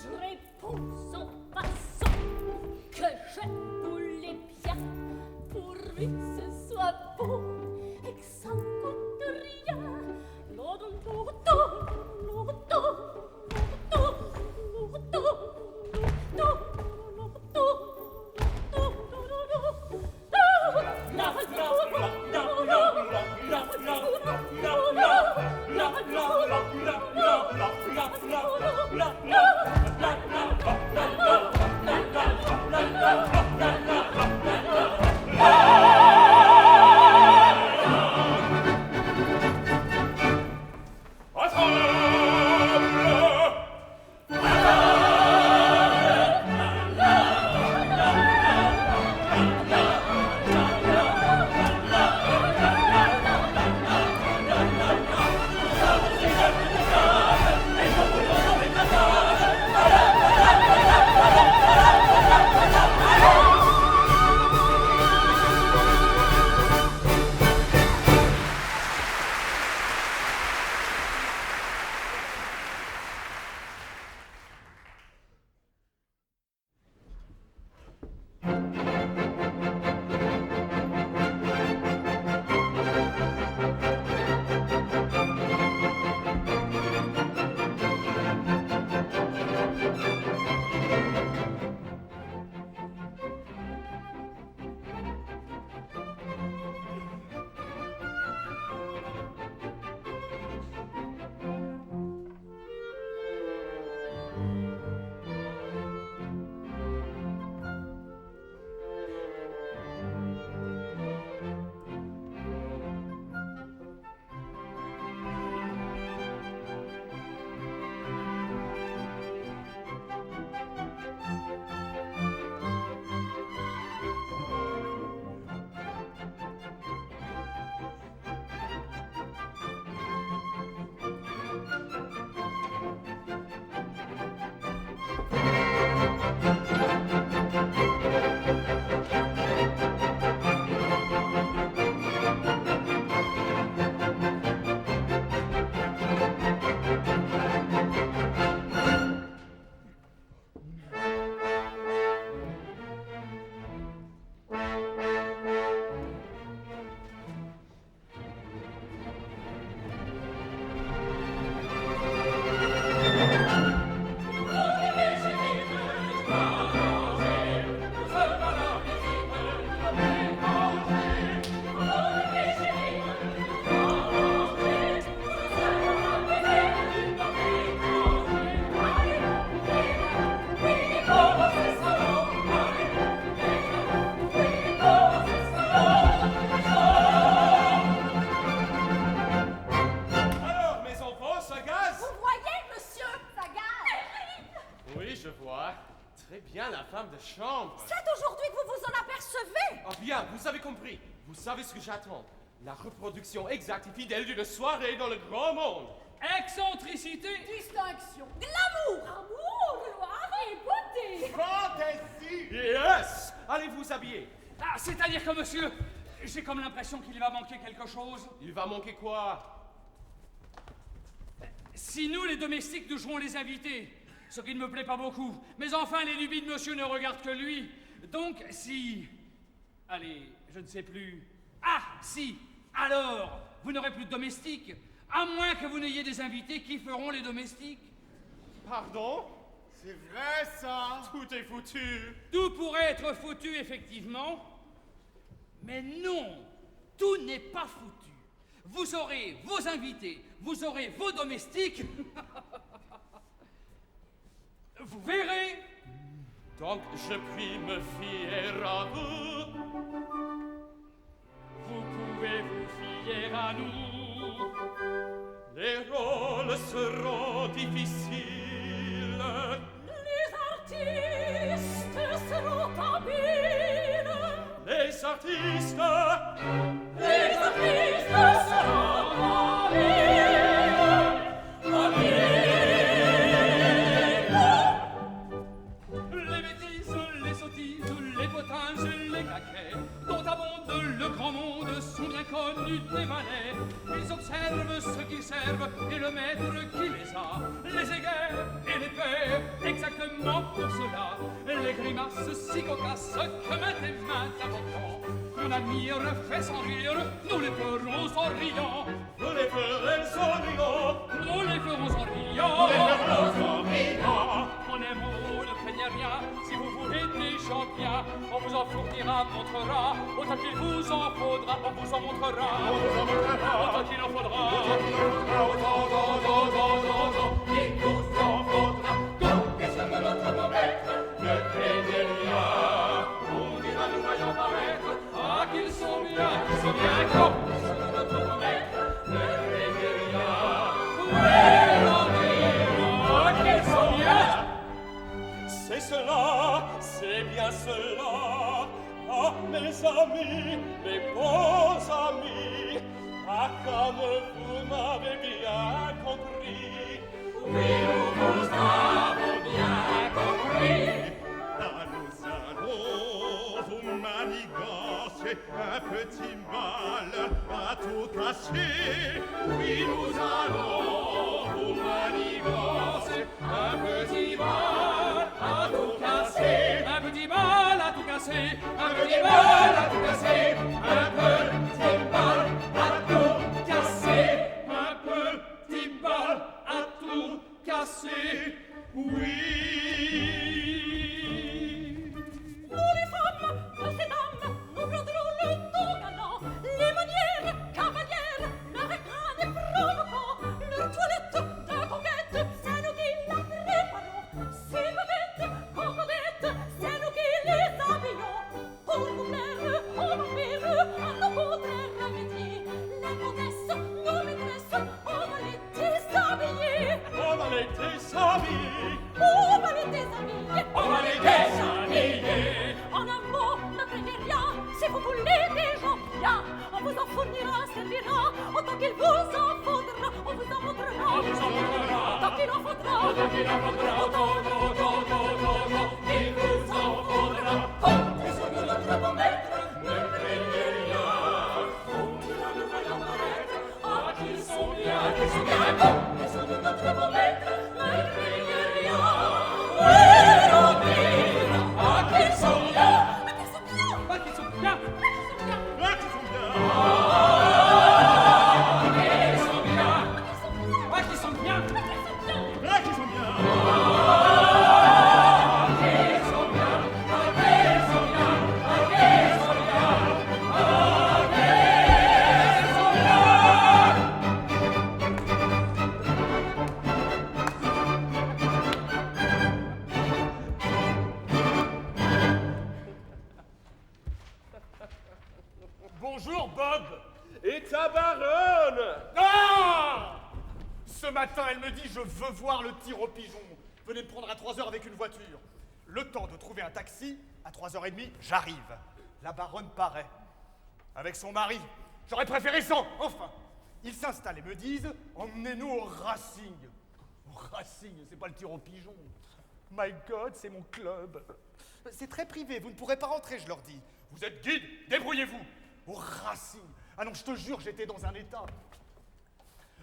je réponds en passant que je voulais bien, pourvu que ce soit beau et que ça ne coûte rien. La femme de chambre. C'est aujourd'hui que vous vous en apercevez. Ah bien, vous avez compris. Vous savez ce que j'attends. La reproduction exacte et fidèle d'une soirée dans le grand monde. Excentricité. Distinction. Glamour. Amour, gloire et beauté. Fantaisie. Yes! Allez vous habiller. Ah, c'est-à-dire que monsieur, j'ai comme l'impression qu'il va manquer quelque chose. Il va manquer quoi? Si nous, les domestiques, nous jouons les invités, ce qui ne me plaît pas beaucoup, mais enfin, les lubies de monsieur ne regardent que lui. Donc, si... Allez, je ne sais plus... Ah, si. Alors, vous n'aurez plus de domestiques, à moins que vous n'ayez des invités qui feront les domestiques. Pardon? C'est vrai, ça. Tout est foutu. Tout pourrait être foutu, effectivement, mais non, tout n'est pas foutu. Vous aurez vos invités, vous aurez vos domestiques. Vous verrez. Donc je puis me fier à vous. Vous pouvez vous fier à nous. Les rôles seront difficiles. Les artistes seront habiles. Les artistes. Les artistes seront habiles. Les bêtises, les sottises, les potages, les caquets, dont abonde le grand monde, sont bien connus des valets. Ils observent ce qu'ils servent et le maître qui les a, les égare et les paie, exactement pour cela. Les grimaces si cocasses que maintes et maintes important, qu'on admire fait sans rire, nous les ferons en riant. Nous les ferons en riant. Nous les ferons en riant. Nous les ferons en riant. En un mot, ne craignez rien, si vous voulez des gens bien, on vous en fournira, montrera, autant qu'il vous en faudra, on vous en montrera, autant qu'il en faudra, autant qu'il nous en faudra. Donc, qu'est-ce que notre beau maître? Ne craignez rien, on dira nous voyons paraître, ah qu'ils sont bien, comme, qu'est-ce que notre beau maître? Ne craignez rien, ah qu'ils sont bien. C'est cela, c'est bien cela. Ah, mes amis, mes bons amis, ah, comme vous m'avez bien compris. Oui, nous vous avons bien compris. Là, nous allons vous manigancer un petit mal à tout casser. Oui, nous allons vous manigancer un petit mal à tout casser. Un petit mal à tout casser, Un petit mal à tout casser. Un petit mal à tout casser. un petit mal à tout casser. Oui. Nous les femmes de ces dames, nous garderons le ton galant, les manières cavalières, leur écran est provoquant, leur toilette de coquette, c'est nous qui la préparons. Ces bébêtes, cocodettes, c'est nous qui les habillons. Pour vous plaire, on va faire à nos contraires métiers. Les comtesses, nos maîtresses, on va les déshabiller. On va les déshabiller. On va les déshabiller. On va les déshabiller. En un mot, ne craignez rien, si vous voulez des gens bien, on vous en fournira, servira, autant qu'il vous en faudra, on vous en montrera, autant qu'il en faudra, Autant qu'il en faudra, autant qu'il vous en faudra. Oh, qu'est-ce que notre bon maître? Ne craignez rien, on dira nous voyons paraître. Ah, qu'ils sont bien, qu'ils sont bien. Oh, qu'est-ce que notre bon maître? Ne craignez rien, oui, on dira. Ah, qu'ils sont bien. Ah qu'ils sont bien. Là, qui sont bien. Qu'ils sont bien. Ah qu'ils sont bien. Là, qui sont bien. Qu'ils sont bien. Ah, qu'ils sont bien. Ah, qu'ils sont bien. Ah, qu'ils sont bien. Bonjour, Bob. Et ta baronne. Ah! Ce matin, elle me dit « Je veux voir le tir au pigeon. Venez me prendre à 3 heures avec une voiture. » Le temps de trouver un taxi, à 3h30, j'arrive. La baronne paraît. Avec son mari. J'aurais préféré sans, enfin. Ils s'installent et me disent, emmenez-nous au Racing. Au Racing, c'est pas le tir au pigeon. My God, c'est mon club. C'est très privé, vous ne pourrez pas rentrer, je leur dis. Vous êtes guide, débrouillez-vous. Au Racing. Ah non, je te jure, j'étais dans un état.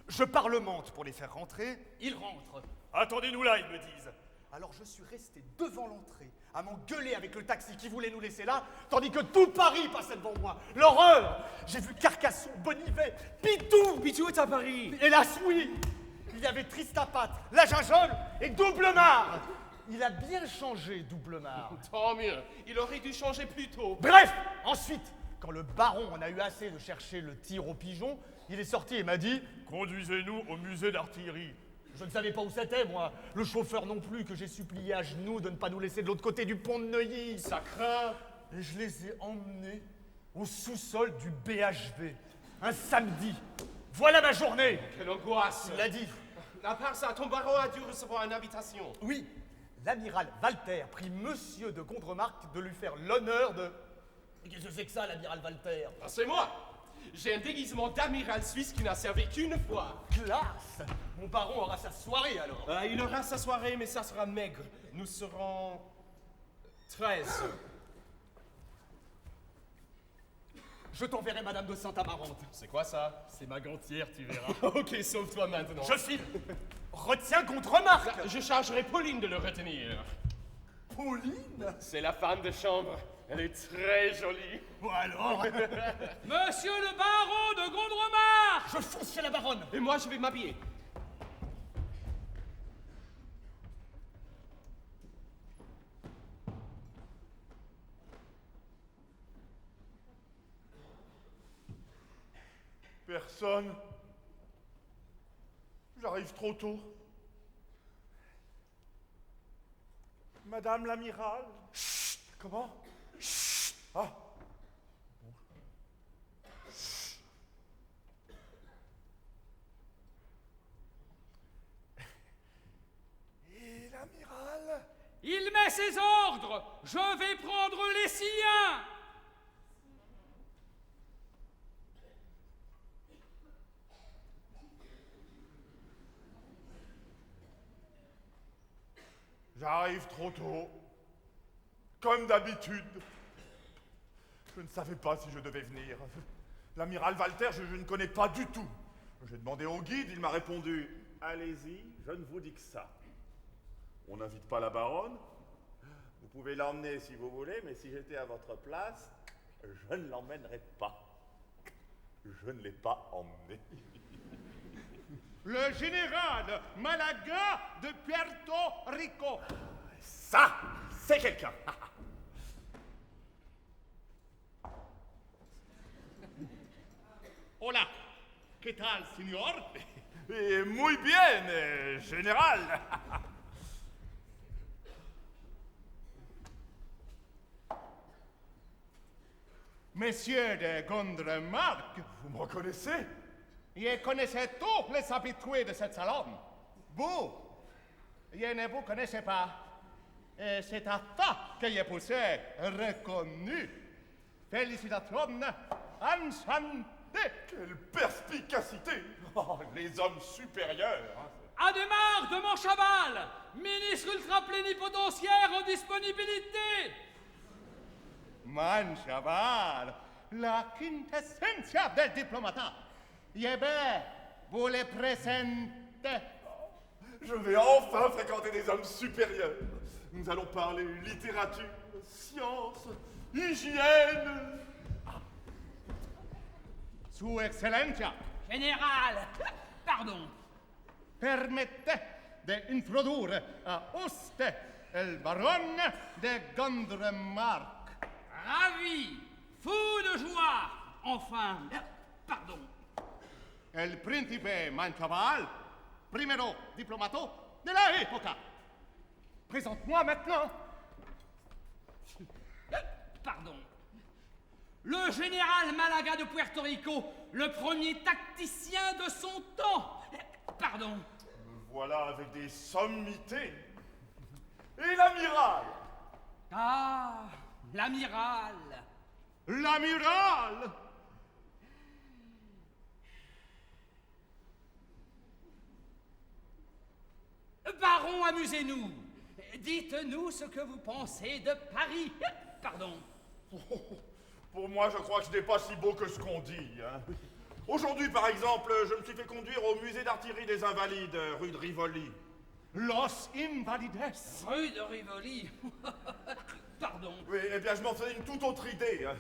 Je parlemente pour les faire rentrer, ils rentrent. Attendez-nous là, ils me disent. Alors je suis resté devant l'entrée, à m'engueuler avec le taxi qui voulait nous laisser là, tandis que tout Paris passait devant moi. L'horreur! J'ai vu Carcassonne, Bonnivet, Pitou! Pitou est à Paris. Hélas, oui! Il y avait Tristapate, la Gingeole et Doublemare! Il a bien changé, Doublemare. Tant mieux. Il aurait dû changer plus tôt. Bref, ensuite, quand le baron en a eu assez de chercher le tir au pigeon, il est sorti et m'a dit « Conduisez-nous au musée d'artillerie ». Je ne savais pas où c'était, moi. Le chauffeur non plus, que j'ai supplié à genoux de ne pas nous laisser de l'autre côté du pont de Neuilly. Ça craint. Et je les ai emmenés au sous-sol du BHV. Un samedi. Voilà ma journée. Quelle angoisse. Il l'a dit. À part ça, ton baron a dû recevoir une invitation. Oui. L'amiral Walter prie Monsieur de Gondremarck de lui faire l'honneur de... Qu'est-ce que c'est que ça, l'amiral Walter? Ah, c'est moi. J'ai un déguisement d'amiral suisse qui n'a servi qu'une fois. Classe. Mon baron aura sa soirée, alors. Il aura sa soirée, mais ça sera maigre. Nous serons 13. Je t'enverrai Madame de Saint-Amarante. C'est quoi ça? C'est ma gantière, tu verras. Ok, sauve-toi maintenant. Je file. Retiens Gondremarck. Je chargerai Pauline de le retenir. Pauline? C'est la femme de chambre. Elle est très jolie. Bon alors. Monsieur le baron de Gondremarck! Je fonce chez la baronne. Et moi, je vais m'habiller. Personne. J'arrive trop tôt. Madame l'amiral. Chut. Comment? Chut. Ah. Chut. Et l'amiral? Il met ses ordres! Je vais prendre les siens! J'arrive trop tôt. Comme d'habitude. Je ne savais pas si je devais venir. L'amiral Walter, je ne connais pas du tout. J'ai demandé au guide, il m'a répondu « Allez-y, je ne vous dis que ça. » On n'invite pas la baronne. Vous pouvez l'emmener si vous voulez, mais si j'étais à votre place, je ne l'emmènerais pas. Je ne l'ai pas emmené. Le général Malaga de Puerto Rico. Ça, c'est quelqu'un. Hola, ¿qué tal, señor? Muy bien, général. Monsieur de Gondremarck. Vous me reconnaissez? Je connaissais tous les habitués de cette salon. Vous, je ne vous connaissais pas. Et c'est à ça que je vous ai reconnu. Félicitations, enchanté. Quelle perspicacité! Oh, les hommes supérieurs! Adhémar de Montchaval, ministre ultra-plénipotentiaire en disponibilité! Manchaval, la quintessencia del diplomata. Eh bien, vous les présentez. Je vais enfin fréquenter des hommes supérieurs. Nous allons parler littérature, science, hygiène. Su Excellencia, Général, pardon. permettez d'introduire à Oste el baron de Gondremarck. Ravi, fou de joie. Enfin, pardon. El principe Manchaval, primero diplomato de la época. Présente-moi maintenant. Pardon. Le général Malaga de Puerto Rico, le premier tacticien de son temps. Pardon. Me voilà avec des sommités. Et l'amiral, Ah, l'amiral. L'amiral! Baron, amusez-nous. Dites-nous ce que vous pensez de Paris. Pardon. Pour moi, je crois que ce n'est pas si beau que ce qu'on dit. Hein. Aujourd'hui, par exemple, je me suis fait conduire au musée d'artillerie des Invalides, rue de Rivoli. Los Invalides. Rue de Rivoli. Pardon. Oui, eh bien, je m'en faisais une toute autre idée. Hein.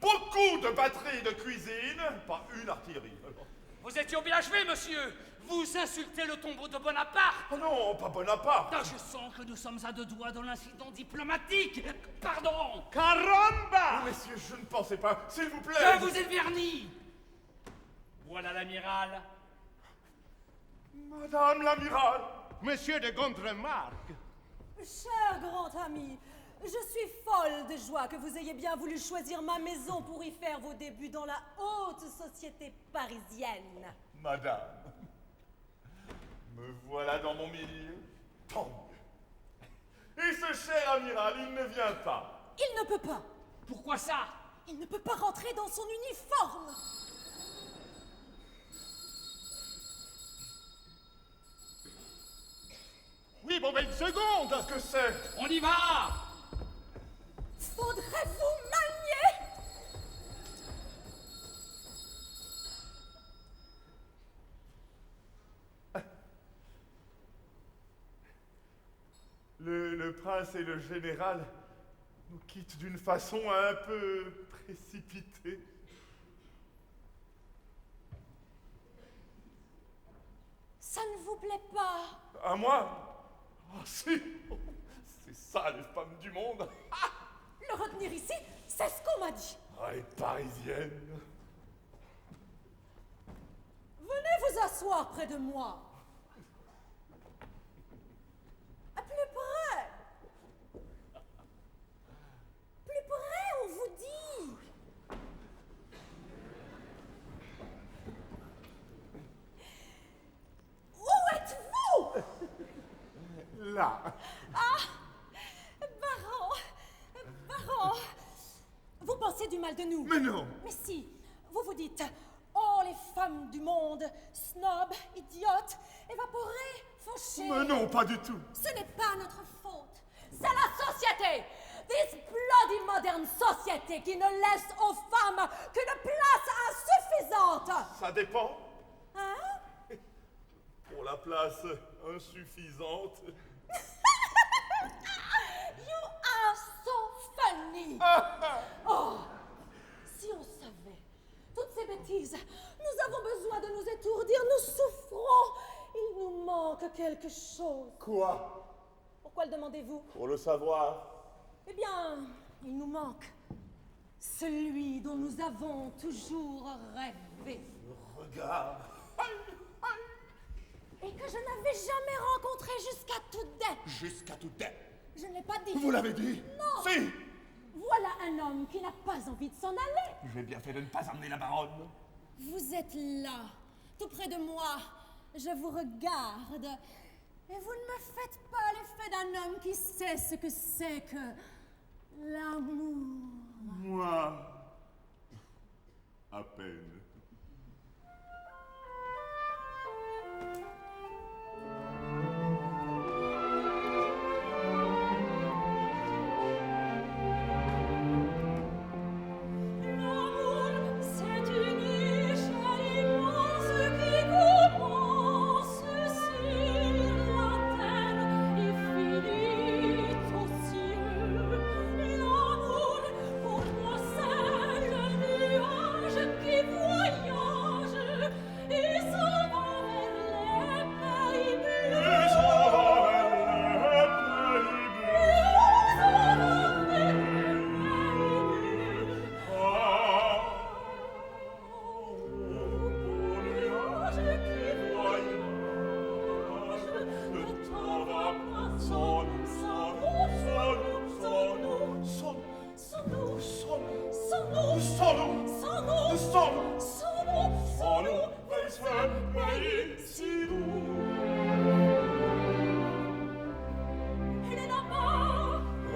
Beaucoup de batteries de cuisine, pas une artillerie. Vous étiez au BHV, monsieur. Vous insultez le tombeau de Bonaparte. Oh non, pas Bonaparte. Ah, je sens que nous sommes à 2 doigts de l'incident diplomatique. Pardon. Caramba! Oh, messieurs, je ne pensais pas. S'il vous plaît. Que vous êtes vernis. Voilà l'amiral. Madame l'amiral. Monsieur de Gondremarck. Cher grand ami, je suis folle de joie que vous ayez bien voulu choisir ma maison pour y faire vos débuts dans la haute société parisienne. Madame, me voilà dans mon milieu. Tant mieux. Et ce cher amiral, il ne vient pas. Il ne peut pas. Pourquoi ça? Il ne peut pas rentrer dans son uniforme. Oui, bon, une seconde. Qu'est-ce que c'est? On y va. Faudrait vous manier. Le prince et le général nous quittent d'une façon un peu précipitée. Ça ne vous plaît pas? À moi? Ah si! C'est ça, les femmes du monde! Le retenir ici, c'est ce qu'on m'a dit. Ah, les parisiennes! Venez vous asseoir près de moi. Plus près. Plus près, on vous dit. Où êtes-vous? Là! Ah, Baron, vous pensez du mal de nous? Mais non! Mais si, vous vous dites, oh les femmes du monde, snobs, idiotes, évaporées, fauchées. Mais non, pas du tout! Ce n'est pas notre faute, c'est la société! This bloody modern society qui ne laisse aux femmes qu'une place insuffisante! Ça dépend. Hein? Pour la place insuffisante. You are so funny! Oh, si on savait toutes ces bêtises, nous avons besoin de nous étourdir, nous souffrons, il nous manque quelque chose. Quoi? Pourquoi le demandez-vous? Pour le savoir. Eh bien, il nous manque celui dont nous avons toujours rêvé. Le regard. Et que je n'avais jamais rencontré jusqu'à today. Jusqu'à today. Je ne l'ai pas dit. Vous l'avez dit? Non. Si. Voilà un homme qui n'a pas envie de s'en aller. J'ai bien fait de ne pas emmener la baronne. Vous êtes là, tout près de moi. Je vous regarde. Et vous ne me faites pas l'effet d'un homme qui sait ce que c'est que l'amour. Moi, à peine.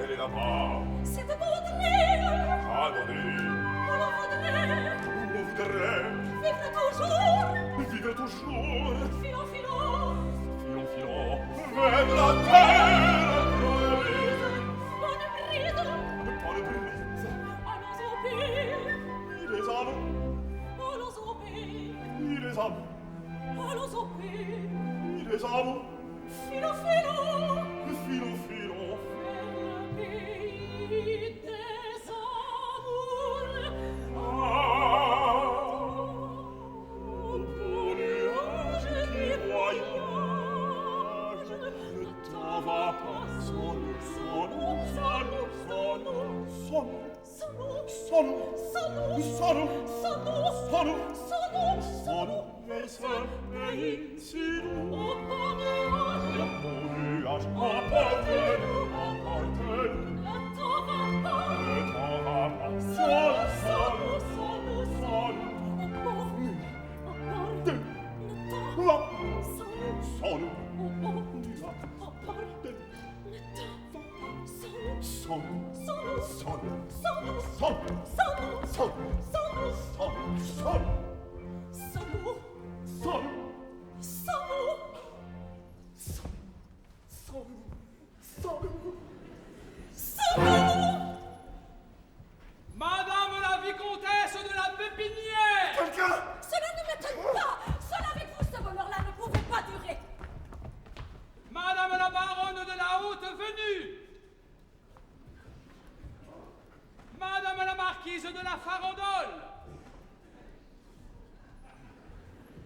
Elle est là-bas. la terre brise. Bonne brise, Bonne brise. allons au pays, Les hommes, allons au pays, les hommes, allons au pays. les hommes, Filo, filo, filo, filo. vers le pays des amours. Au beau nuage qui voyage, ne t'en va pas, sonne, sonne, sonne, sonne, sonne, sonne, sonne, sonne, sonne, sonne, vers ce pays si doux. Au beau nuage, emporte-nous, emporte-nous. Ne t'en va pas, sonne, sonne, sonne, sonne. Madame la vicomtesse de la Pépinière! Quelqu'un! Cela ne m'étonne pas. Seul avec vous, ce bonheur-là ne pouvait pas durer. Madame la baronne de la haute venue! Madame la marquise de la Farandole!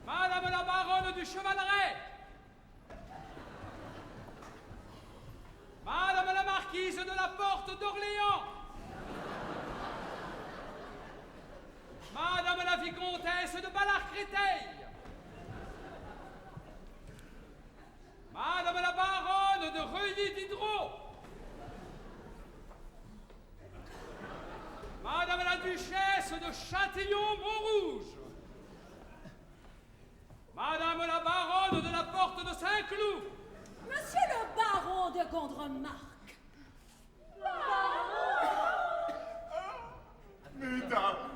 Madame la baronne du Chevaleret! Madame la marquise de la Porte d'Orléans! Madame la vicomtesse de Ballard-Créteil! Madame la baronne de Reuilly-Diderot! Madame la duchesse de Châtillon-Montrouge! Madame la baronne de la Porte de Saint-Cloud! Monsieur le baron de Gondremarck. Mesdames,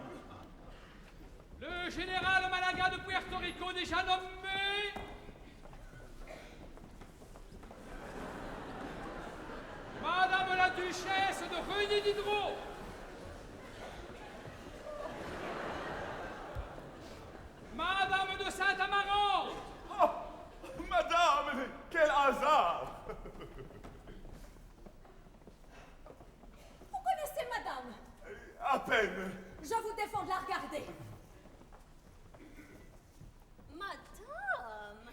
Le général Malaga de Puerto Rico déjà nommé. Madame la duchesse de Reuilly-Diderot. Madame de Saint-Amarante. oh, madame, quel hasard! Vous connaissez madame? À peine. Je vous défends de la regarder. Madame!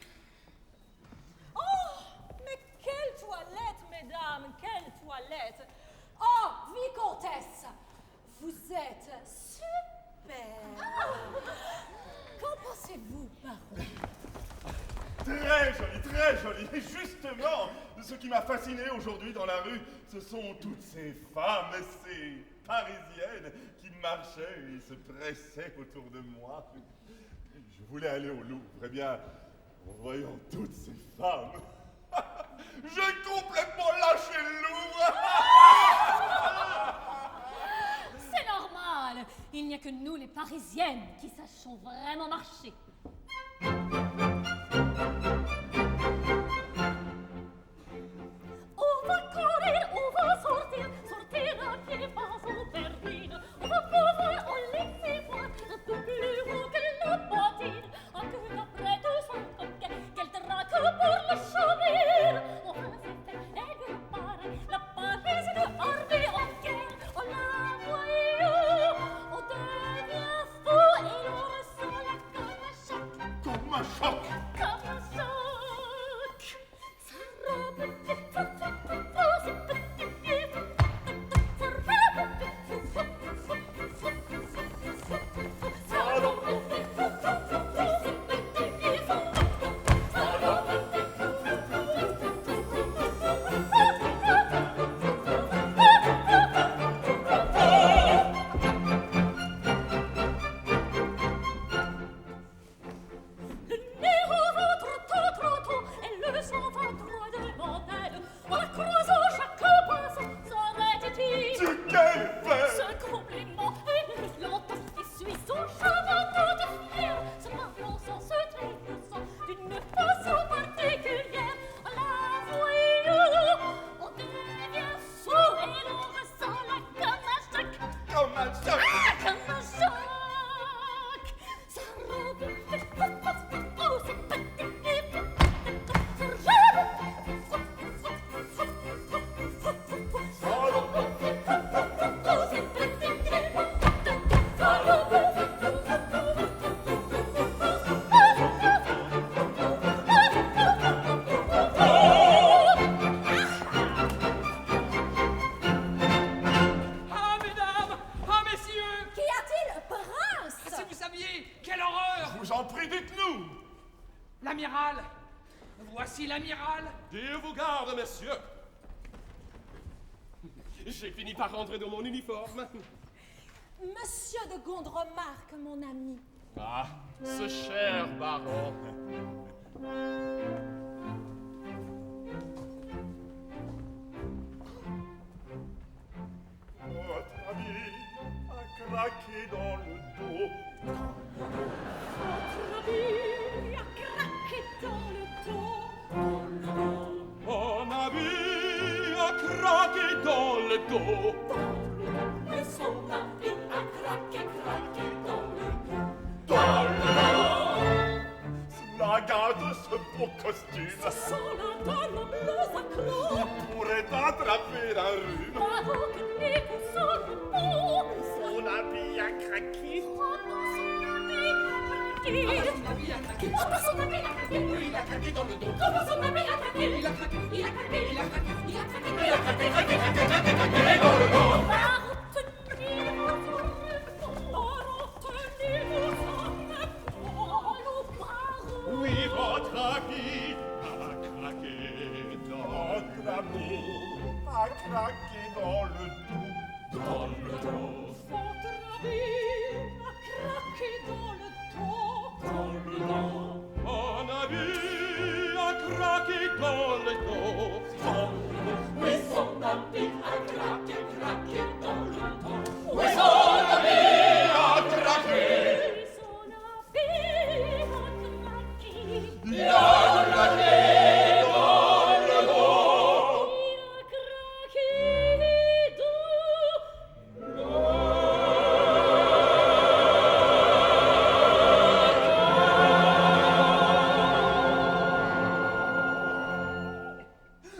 Oh, mais quelle toilette, mesdames, quelle toilette! Oh, vicomtesse, vous êtes super. Qu'en pensez-vous, baron? Très joli, très joli. Et justement, ce qui m'a fasciné aujourd'hui dans la rue, ce sont toutes ces femmes, ces Parisiennes qui marchaient et se pressaient autour de moi. Je voulais aller au Louvre. Eh bien, en voyant toutes ces femmes, j'ai complètement lâché le Louvre. C'est normal! Il n'y a que nous, les Parisiennes, qui sachons vraiment marcher. On va courir, on va sortir, sortir à pied, pas en berline. On va pouvoir en laisser voir un peu plus haut que la bottine. Un peu après tout son coquet, qu'elle traque pour le chavir. Enfin, c'est fait, elle lui paraît, la Paris de Harvey en guerre. On la voyait, on devient fou et on ressent la comme un choc. Comme un choc. vous en prie, dites-nous. L'amiral. Voici l'amiral. Dieu vous garde, messieurs. J'ai fini par rentrer dans mon uniforme. Monsieur de Gondremarck, mon ami. Ah, ce cher baron. Votre ami a craqué dans le dos. Votre ami a craqué dans le dos. Mon ami a craqué dans le dos. Et son ami a craqué dans le dos. Dans le dos. La garde ce beau costume. Son interne blouse à clous. Pourrait attraper un rhume. Baron que n'est que son repos. Son habit a craqué. Oh non, son ami a craqué. Comment son ami a craqué? Il a craqué dans le dos. Comment son ami a craqué? Il a craqué. Il a craqué. Il a craqué. Il a craqué. Il a craqué dans le dos. Baron, tenez-vous en épaule. Baron, tenez-vous en épaule. Baron. Oui, votre ami a craqué dans votre ami a craqué dans le dos. Dans le dos. Votre ami a craqué dans le dos. Dans le dos. Mon ami a craqué dans le dos. Oui, son ami a craqué dans le dos. Oui, son ami a craqué. Oui, son ami a craqué. Il a craqué dans le dos. Il a craqué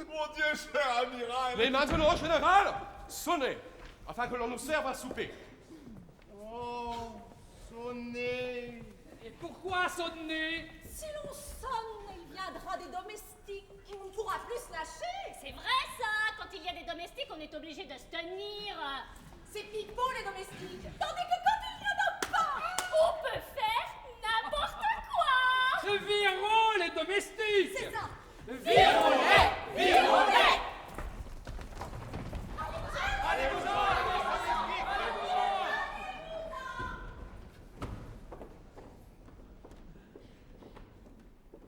Mon Dieu, cher amiral. Mais maintenant, général, sonnez, afin que l'on nous serve à souper. Oh, sonnez. Et pourquoi sonner? Si l'on sonne, il viendra des domestiques. On ne pourra plus se lâcher. C'est vrai ça, quand il y a des domestiques, on est obligé de se tenir. C'est pipeau, les domestiques. Tandis que quand il n'y en a pas, On peut faire n'importe quoi. Virons les domestiques. c'est ça. Virons-les. Virons-les.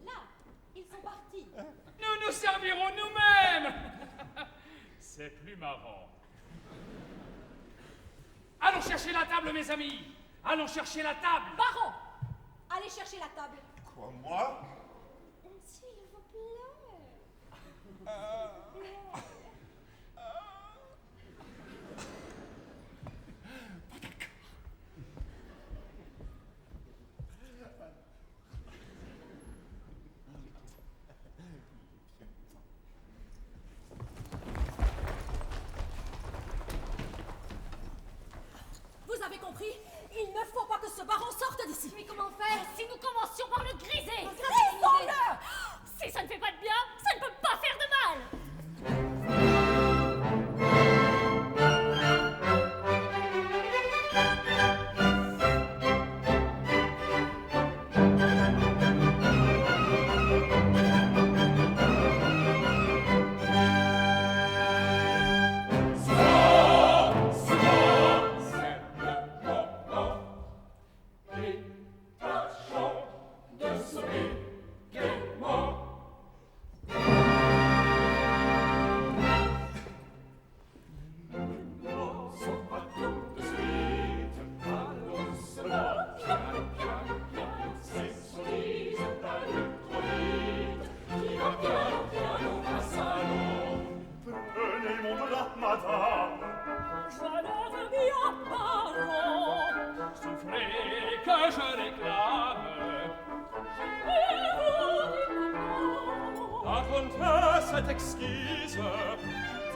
Là, ils sont partis. Nous nous servirons nous-mêmes. C'est plus marrant. Allons chercher la table, mes amis. Allons chercher la table. Baron, allez chercher la table. Quoi, moi? S'il vous plaît. Vous avez compris? Il ne faut pas que ce baron sorte d'ici. Mais comment faire si nous commencions par le griser? Grisons-le! Si ça ne fait pas de bien, ça ne peut pas faire de mal. Prenez mon drap, madame. Je lève bien baron. Souffrez que je réclame. La comtesse est exquise.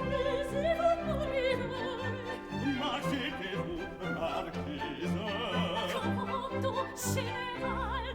Taisez-vous, mourirez. M'agitez-vous, marquise. Commandant général.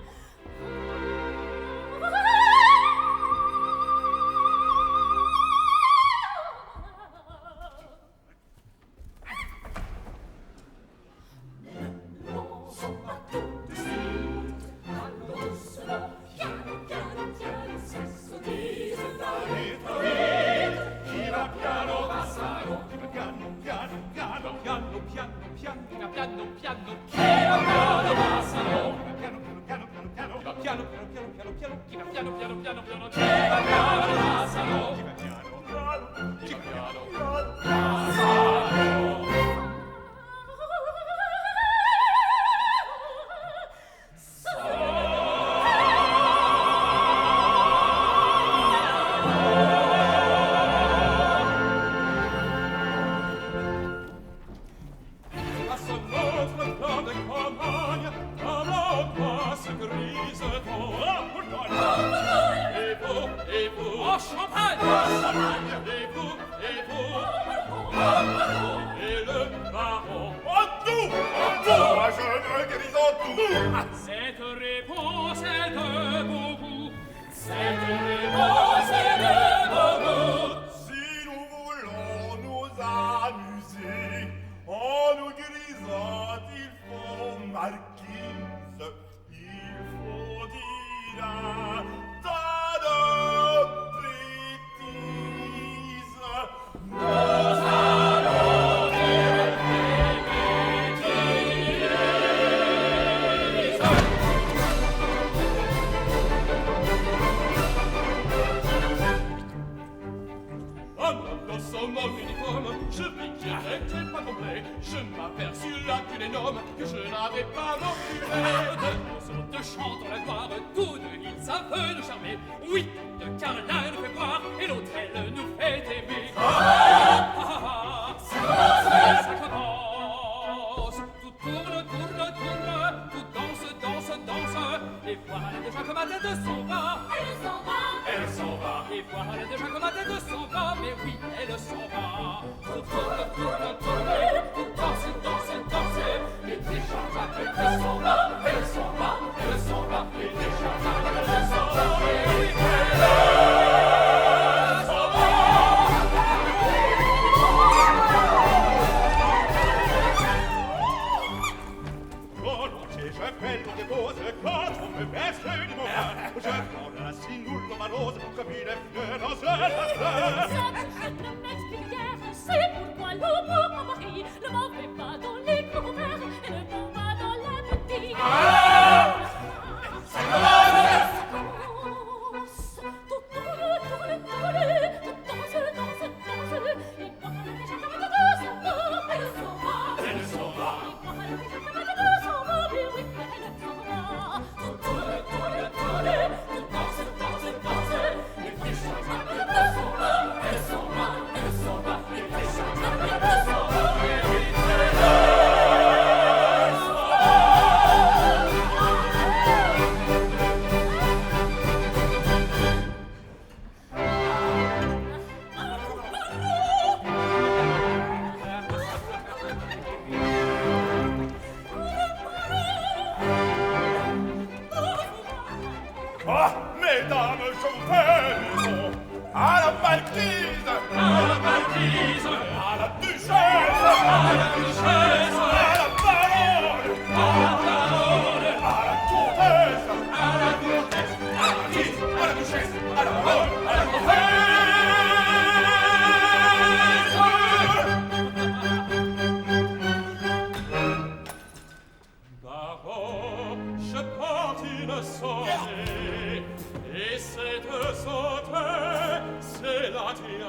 Cette réponse est de bon goût. Cette réponse est de bon goût. Si nous voulons nous amuser, en nous grisant, il faut marquise, il faut dire un tas de bêtises. Nous allons dire des bêtises. Dans son homme uniforme, je vis que j'étais pas complet. Je m'aperçus là qu'une énorme que je n'avais pas non plus. De nos autres chantons la gloire, tous deux ils savent nous charmer. Oui, de car l'un nous fait boire et l'autre elle nous fait aimer. Ça commence, tout tourne, tourne, tourne, tout danse, danse, danse. Et voilà déjà que ma tête s'en va. Elle s'en va. Elle s'en va. Et voilà déjà que ma tête s'en va. Mais oui, elle s'en va. Tout tourne, tourne, tourne, tout danse, danse, danse. Et déjà ma tête s'en va. Elle s'en va, elle s'en va. Et déjà ma tête s'en va. Et oui, elle s'en va. Volontiers, je fais le dépose quand on me baisse du moment. Je prends la cignoule malose comme il est fait dans un Ça, je ne m'explique guère, c'est pourquoi l'eau pour mon mari ne m'en fait pas dans les gros verres et ne m'en va dans la petite. Ça commence, tout tourne, tourne, tourne, tout danse, danse, danse. Et voilà déjà que ma tête s'en va, elle s'en va. Elle s'en va. Et voilà déjà que ma tête s'en va, mais oui, elle s'en va. Tout tourne, tourne, tourne, tout danse, danse, danse. Et déjà ma tête s'en va, elle s'en va, elle s'en va. Et déjà ma tête s'en va, mais oui, elle s'en va. Ah, mesdames, je vous fais maison à la marquise, À la marquise, à la duchesse, à la duchesse, à la baronne, à la baronne, à la comtesse, à la comtesse, à la marquise, à la duchesse, à la baronne, à la comtesse. Baron, je porte une santé, et cette santé, c'est la tienne.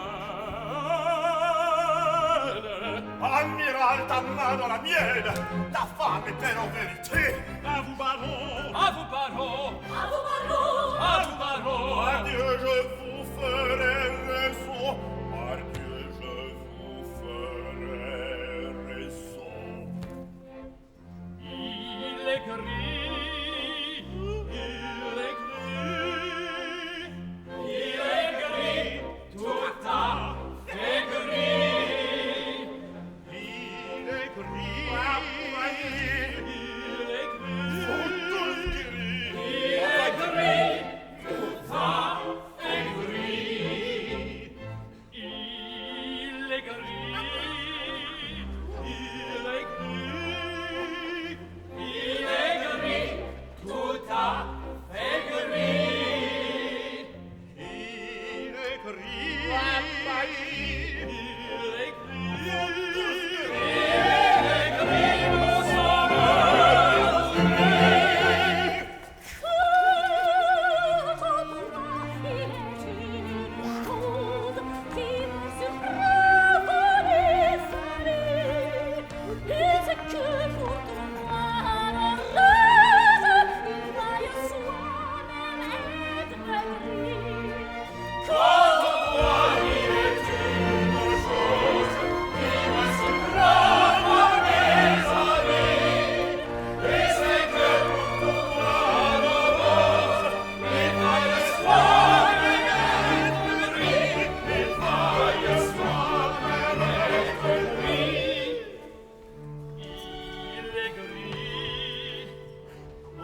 Amiral, ta main dans la mienne, ta femme est belle en vérité. À vous, baron, à vous, baron, À vous, baron. à vous, baron. par Dieu, je vous ferai raison. Par Dieu, je vous ferai raison. Il est gris, Il est gris, il est gris, tout à fait gris. Il est gris, il est gris.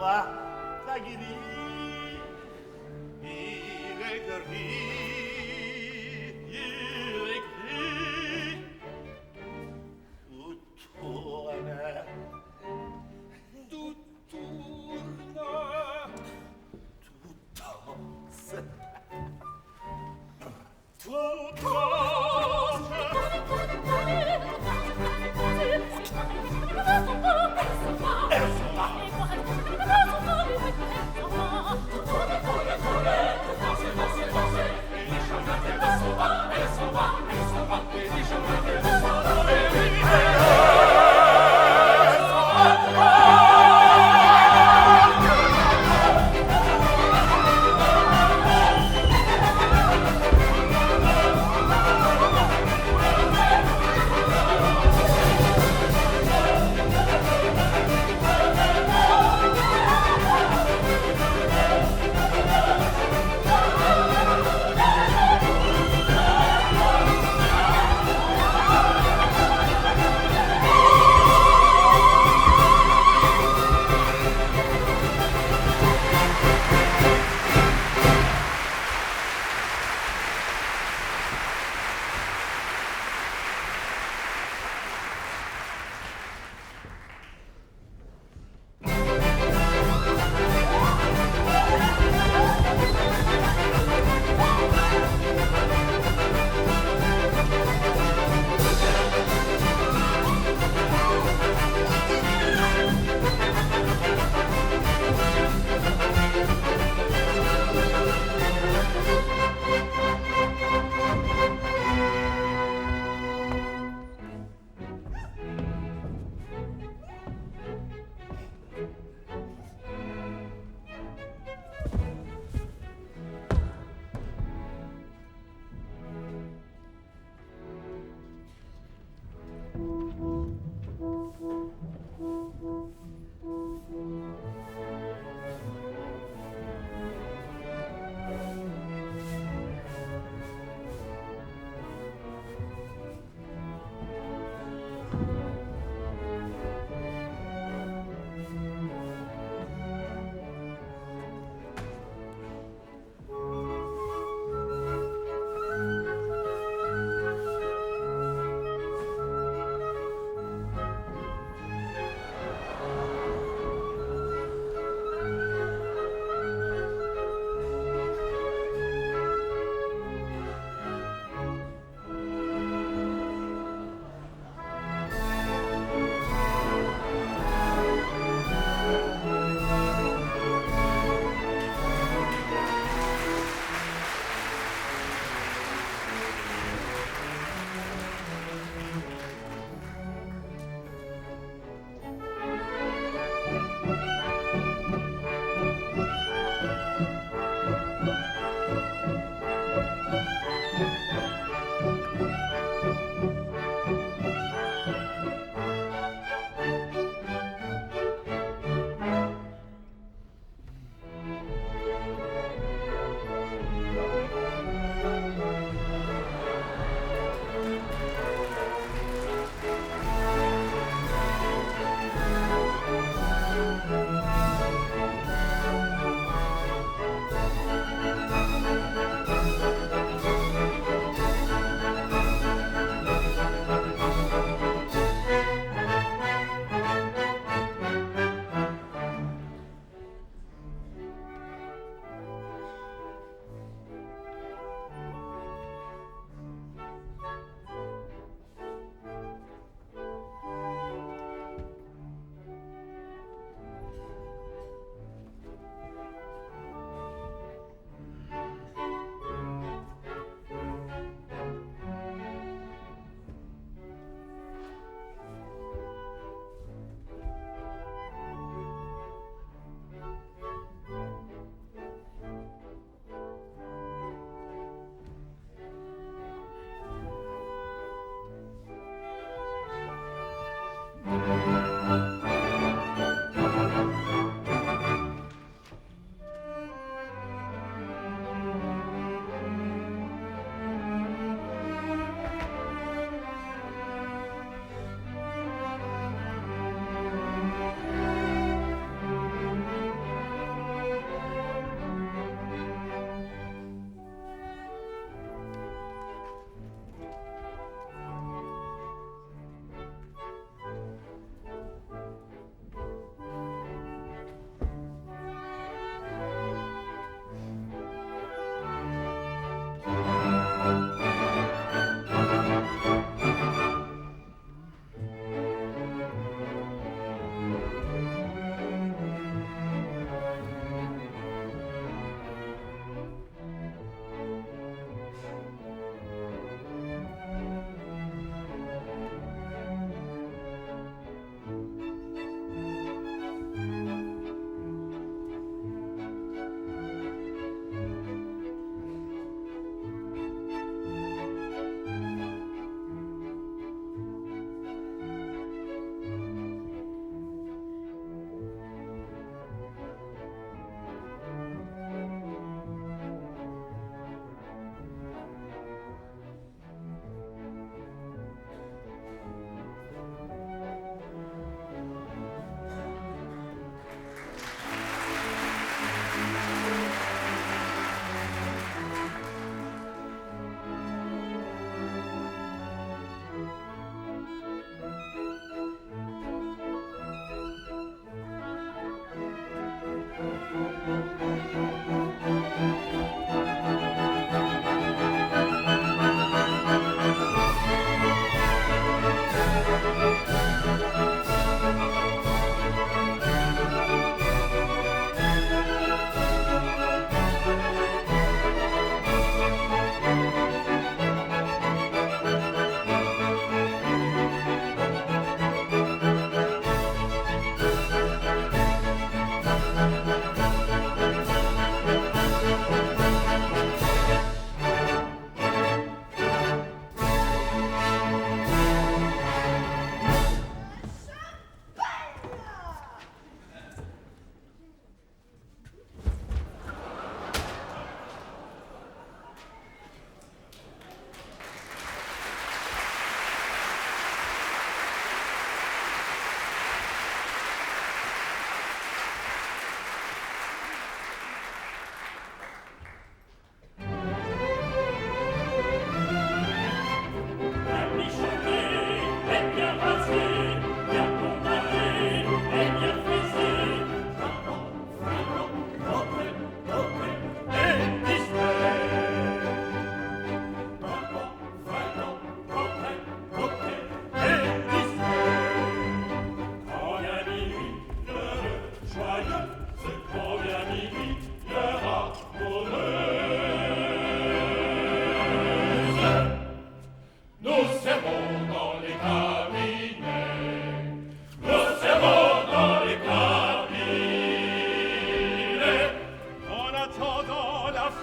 toi, ta grille. Il est gris, tout tourne, tout tourne, tout danse, tout danse. Danser, danser, danser, danser, danser, danser, danser,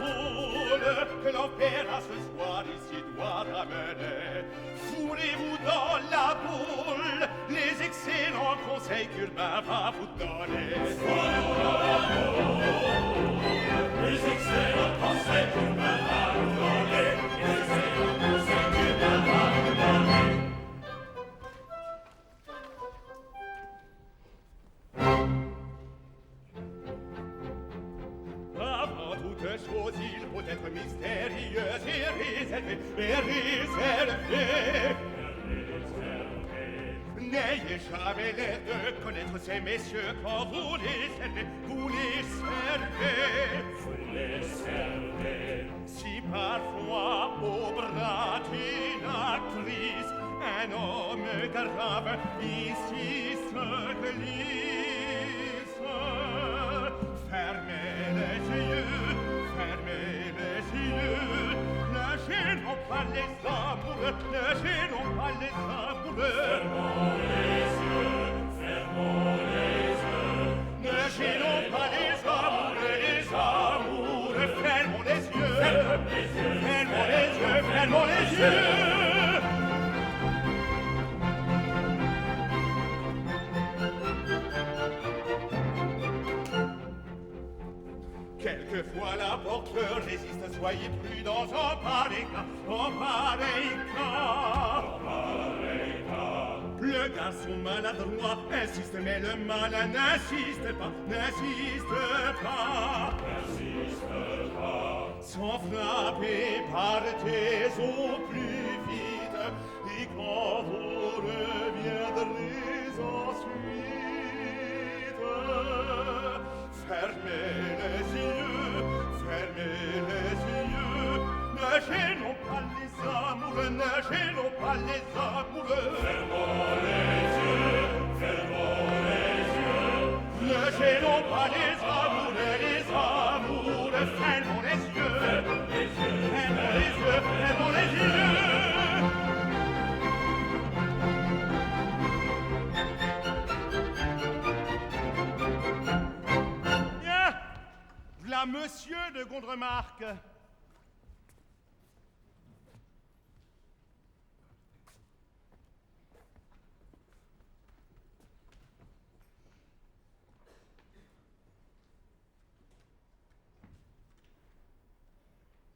foule que l'opéra ce soir ici doit ramener. Fourrez-vous dans la boule les excellents conseils qu'Urbain va vous donner. Fourrez-vous dans la boule les excellents conseils qu'Urbain va vous donner. Les excellents conseils qu'Urbain va vous donner. Avant toute chose, il faut être mystérieux et réservé, et réservé. N'ayez jamais l'air de connaître ces messieurs quand vous les servez, vous les servez. Vous les servez. Si parfois au bras d'une actrice, un homme grave ici se glisse, fermez les yeux, ne gênons pas les amoureux, ne gênons pas les amoureux. Fermons les yeux, fermons les yeux, ne gênons pas les amoureux, fermons les yeux, fermons les yeux, fermons les yeux. Quelquefois la porte résiste, soyez prudents en pareil cas, en pareil cas. en pareil cas. Le garçon maladroit insiste, mais le malin n'insiste pas, n'insiste pas. N'insiste pas. Sans frapper, partez au plus vite, et quand vous reviendrez ensuite, fermez les yeux, ne gênons pas les amoureux, ne gênons pas les amoureux. Fermons les yeux, ne gênons pas les amoureux, fermons les yeux, fermons les yeux. Bien, v'là monsieur de Gondremarck.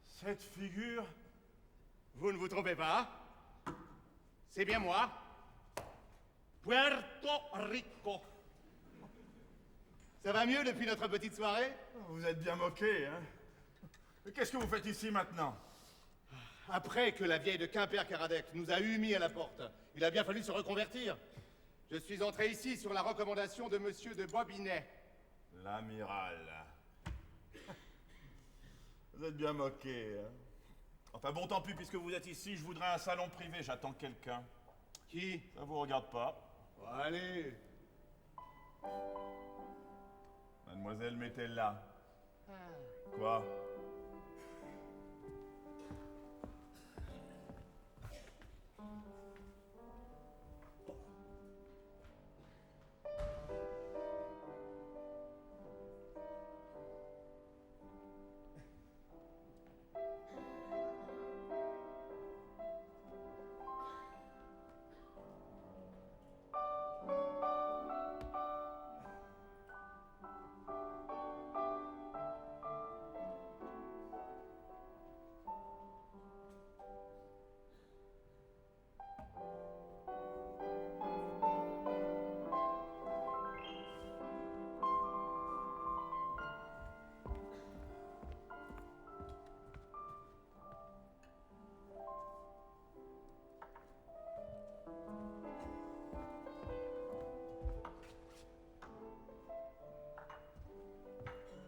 Cette figure, vous ne vous trompez pas, c'est bien moi, Puerto Rico. Ça va mieux depuis notre petite soirée? Vous êtes bien moqué, hein? Mais qu'est-ce que vous faites ici maintenant? Après que la vieille de Quimper-Caradec nous a mis à la porte, il a bien fallu se reconvertir. Je suis entré ici sur la recommandation de monsieur de Boisbinet. L'amiral. Vous êtes bien moqué, hein? Enfin bon, tant pis, puisque vous êtes ici, je voudrais un salon privé, j'attends quelqu'un. Qui? Ça vous regarde pas? Allez. Mademoiselle, mettez-la. Quoi?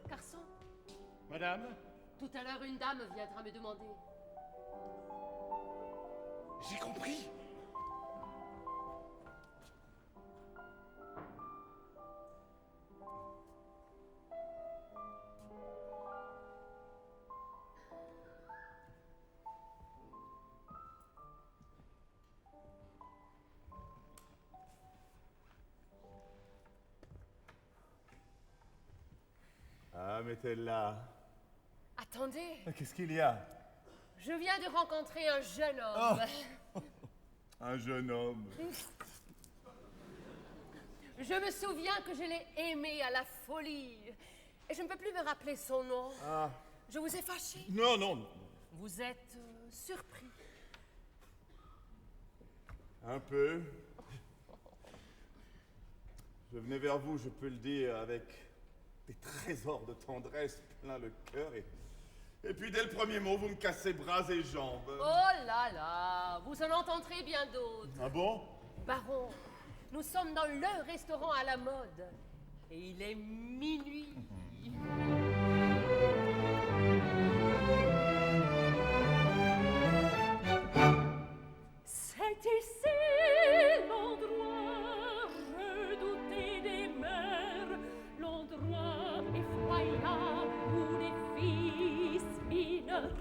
Garçon, Madame, tout à l'heure, une dame viendra me demander. j'ai compris. Ah, mettez-la. À Attendez, Qu'est-ce qu'il y a? je viens de rencontrer un jeune homme. Un jeune homme. Je me souviens que je l'ai aimé à la folie. Et je ne peux plus me rappeler son nom. Ah. Je vous ai fâché. Non, non. Vous êtes surpris. Un peu. Je venais vers vous, je peux le dire, avec des trésors de tendresse plein le cœur. Et puis dès le premier mot, vous me cassez bras et jambes. Oh là là, vous en entendrez bien d'autres. Ah bon? Baron, nous sommes dans le restaurant à la mode. Et il est minuit. C'est ici l'endroit redouté des mers, l'endroit effroyable où les fils mineurs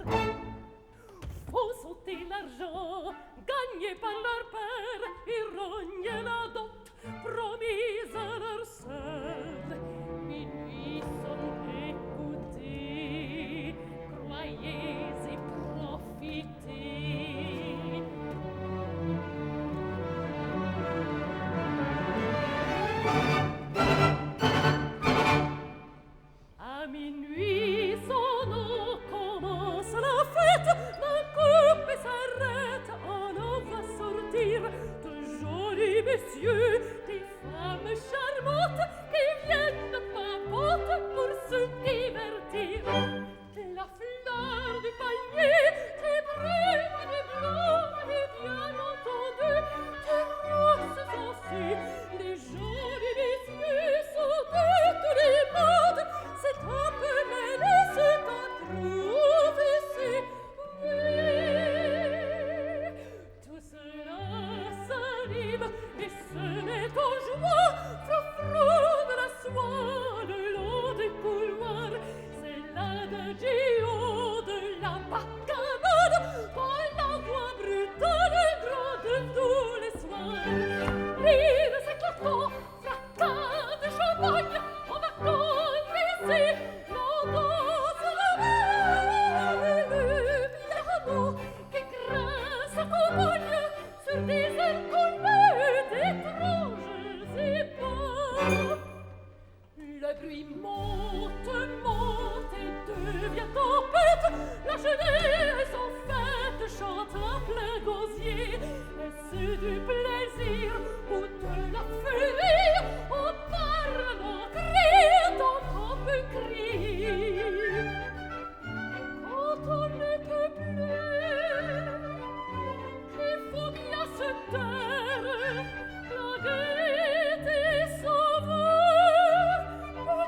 font sauter l'argent gagné par leur père et rogner la dot promise à leur sœur. Minuit sonne, écoutez, croyez et profitez. À minuit sonne, commence la fête, d'un couple s'arrête, on en va sortir de jolis messieurs, des femmes charmantes qui viennent papoter pour se divertir. La fleur du panier, des brunes, des blancs, et bien entendu, des roses aussi, des jolis messieurs sont de tous les modes. C'est un peu mêlé, c'est un trouve ici. Oui, tout cela s'anime et se met en joie. Frou-frou de la soie le long des couloirs. C'est l'adagio de la bacchanale, quand la voix brutale et grande tous les soirs. Rires éclatants, fracas de champagne, on va ici, l'on danse la le piano qui grince accompagne sur des airs connus d'étranges épaules. Le bruit monte et devient tempête. La jeunesse en fête chante à plein gosier. Est-ce du plaisir ou de la furie? On parle, on crie, on peut crier. Quand on ne peut plus, il faut bien se taire. La gaieté s'en va.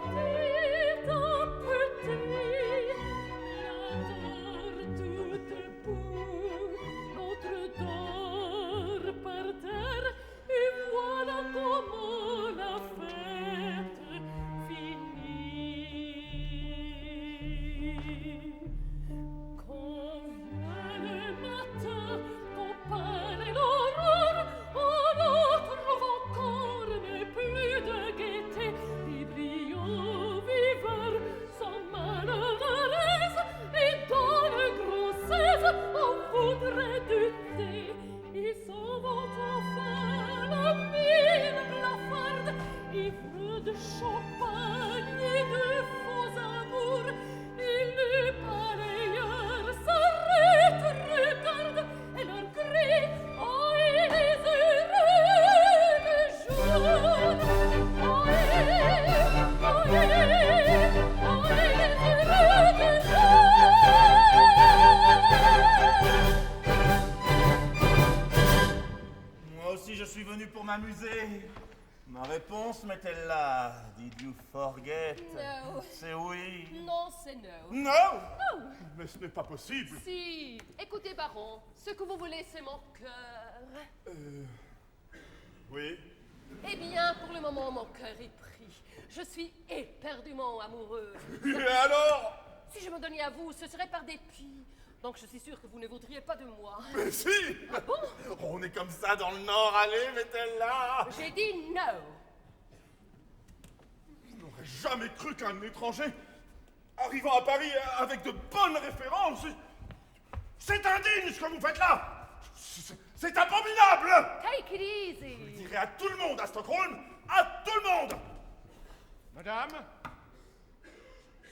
Petit à petit, la dort tout debout, l'autre dort par terre, et voilà comment la fête finit. Quand vient le matin, qu'on paraît l'aurore, on en trouve encore, mais plus de gaieté, des brillants viveurs sans malheur à l'aise, et dans le grossesse on voudrait du thé. Ils s'en vont enfin la mine blafarde, ivres de champagne et de faux amours, et les pareilleurs s'arrêtent, regardent, et leur cri, oh, et les heureux du jour. Oh, Moi aussi, je suis venu pour m'amuser. Ma réponse m'est-elle là? Did you forget? No. C'est oui. Non, c'est no. Non? Oh. Mais ce n'est pas possible. Si, écoutez, Baron, ce que vous voulez, c'est mon cœur. Oui. Eh bien, pour le moment, mon cœur est pris. Je suis éperdument amoureuse. Et alors? Si je me donnais à vous, ce serait par dépit. Donc je suis sûre que vous ne voudriez pas de moi. Mais si! Ah bon? On est comme ça dans le Nord, allez, mettez-le là! J'ai dit no. Je n'aurais jamais cru qu'un étranger arrivant à Paris avec de bonnes références. C'est indigne ce que vous faites là. C'est abominable. Take it easy. Je le dirai à tout le monde à Stockholm, à tout le monde. Madame,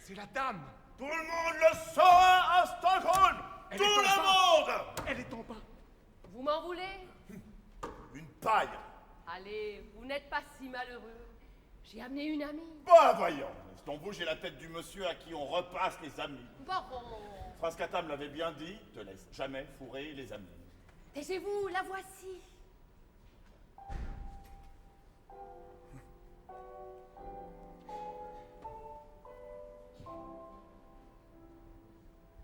c'est la dame. Tout le monde le saura à Stockholm. Tout le monde. Elle est en bas. Vous m'en voulez? Une paille. Allez, vous n'êtes pas si malheureux. J'ai amené une amie. Bah voyons. Donc vous, j'ai la tête du monsieur à qui on repasse les amis. Baron. Frascata me l'avait bien dit, te laisse jamais fourrer les amis. Taisez-vous, la voici.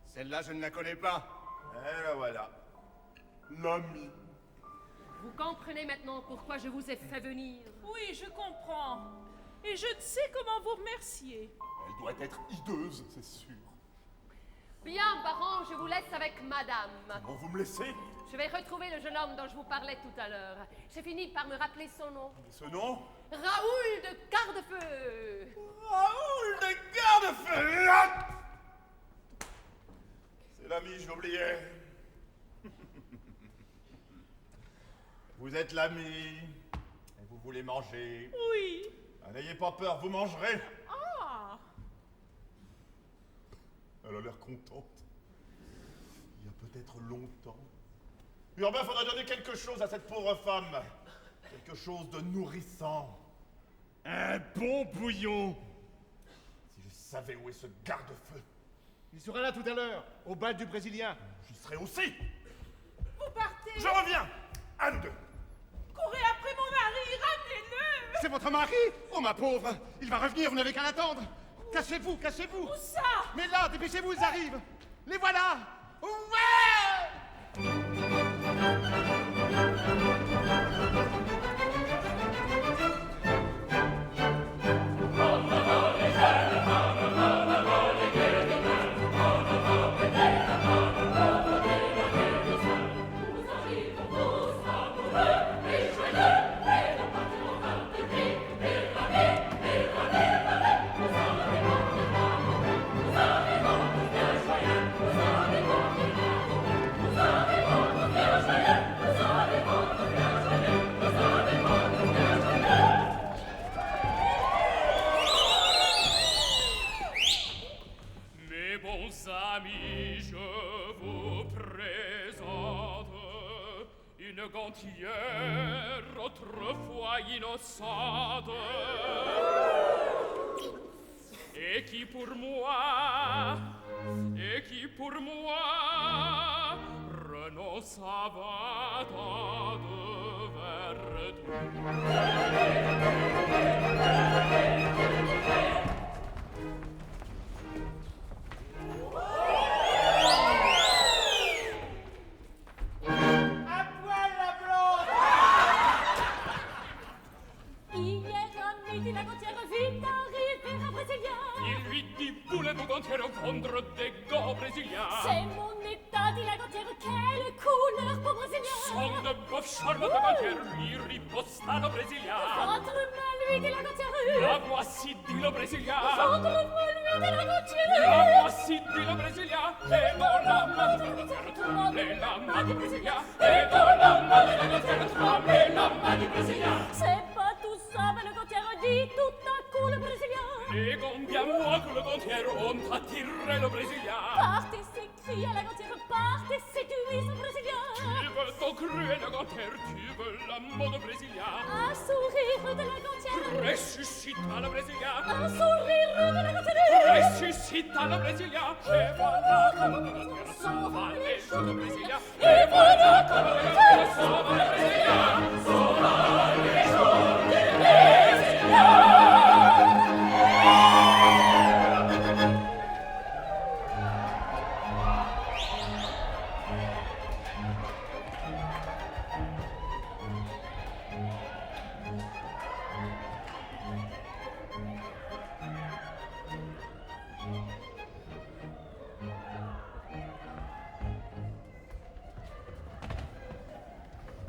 Celle-là, je ne la connais pas. Eh la voilà. L'ami. Vous comprenez maintenant pourquoi je vous ai fait venir? Oui, je comprends. Et je ne sais comment vous remercier. Elle doit être hideuse, c'est sûr. Bien, baron, je vous laisse avec madame. Comment vous me laissez? Je vais retrouver le jeune homme dont je vous parlais tout à l'heure. J'ai fini par me rappeler son nom. Ce nom? Raoul de Gardefeu. Raoul de Gardefeu. C'est l'ami, je l'oubliais. Vous êtes l'ami, et vous voulez manger. Oui. N'ayez pas peur, vous mangerez. Ah. Elle a l'air contente. Il y a peut-être longtemps. Urbain, faudra donner quelque chose à cette pauvre femme. Quelque chose de nourrissant. Un bon bouillon. Si je savais où est ce garde-feu. Il sera là tout à l'heure, au bal du Brésilien. J'y serai aussi. Vous partez. Je reviens. À nous deux. Courez après mon mari, ramenez-le. C'est votre mari? Oh, ma pauvre. Il va revenir, vous n'avez qu'à l'attendre. Cachez-vous, cachez-vous. Où ça? Mais là, dépêchez-vous, ils arrivent. Les voilà. Ouais! Gantière, autrefois innocente, et qui pour moi renonce à vada de Il lui dit boule mon gantière fondre des gants brésiliens. C'est mon état, dit la gantière, quelle couleur pour brésilien. Son de bof charme de gantière lui riposta le brésilien. Votre main, lui, dit la gantière. La voici, dit le brésilien. Votre main, lui, dit la gantière. La voici, dit le brésilien. Et dans la main de la gantière tremblait la main du brésilien. Et dans la main de la gantière tremblait la main du brésilien. C'est pas tout ça, mais le gantière dit tout à coup le brésilien. Et combien moi que le gantière ont attiré le brésilien. Partez, s'écria la gantière, partez, séduis ce brésilien. Tu veux ton cruel gantière, tu veux la mode brésilien. Un sourire de la gantière ressuscita le brésilien. Un sourire de la gantière ressuscita le brésilien. Et voilà comme le gantière sauva les jours de brésilien. Et voilà comme le gantière sauva les brésilien. Sauva les jours de brésilien.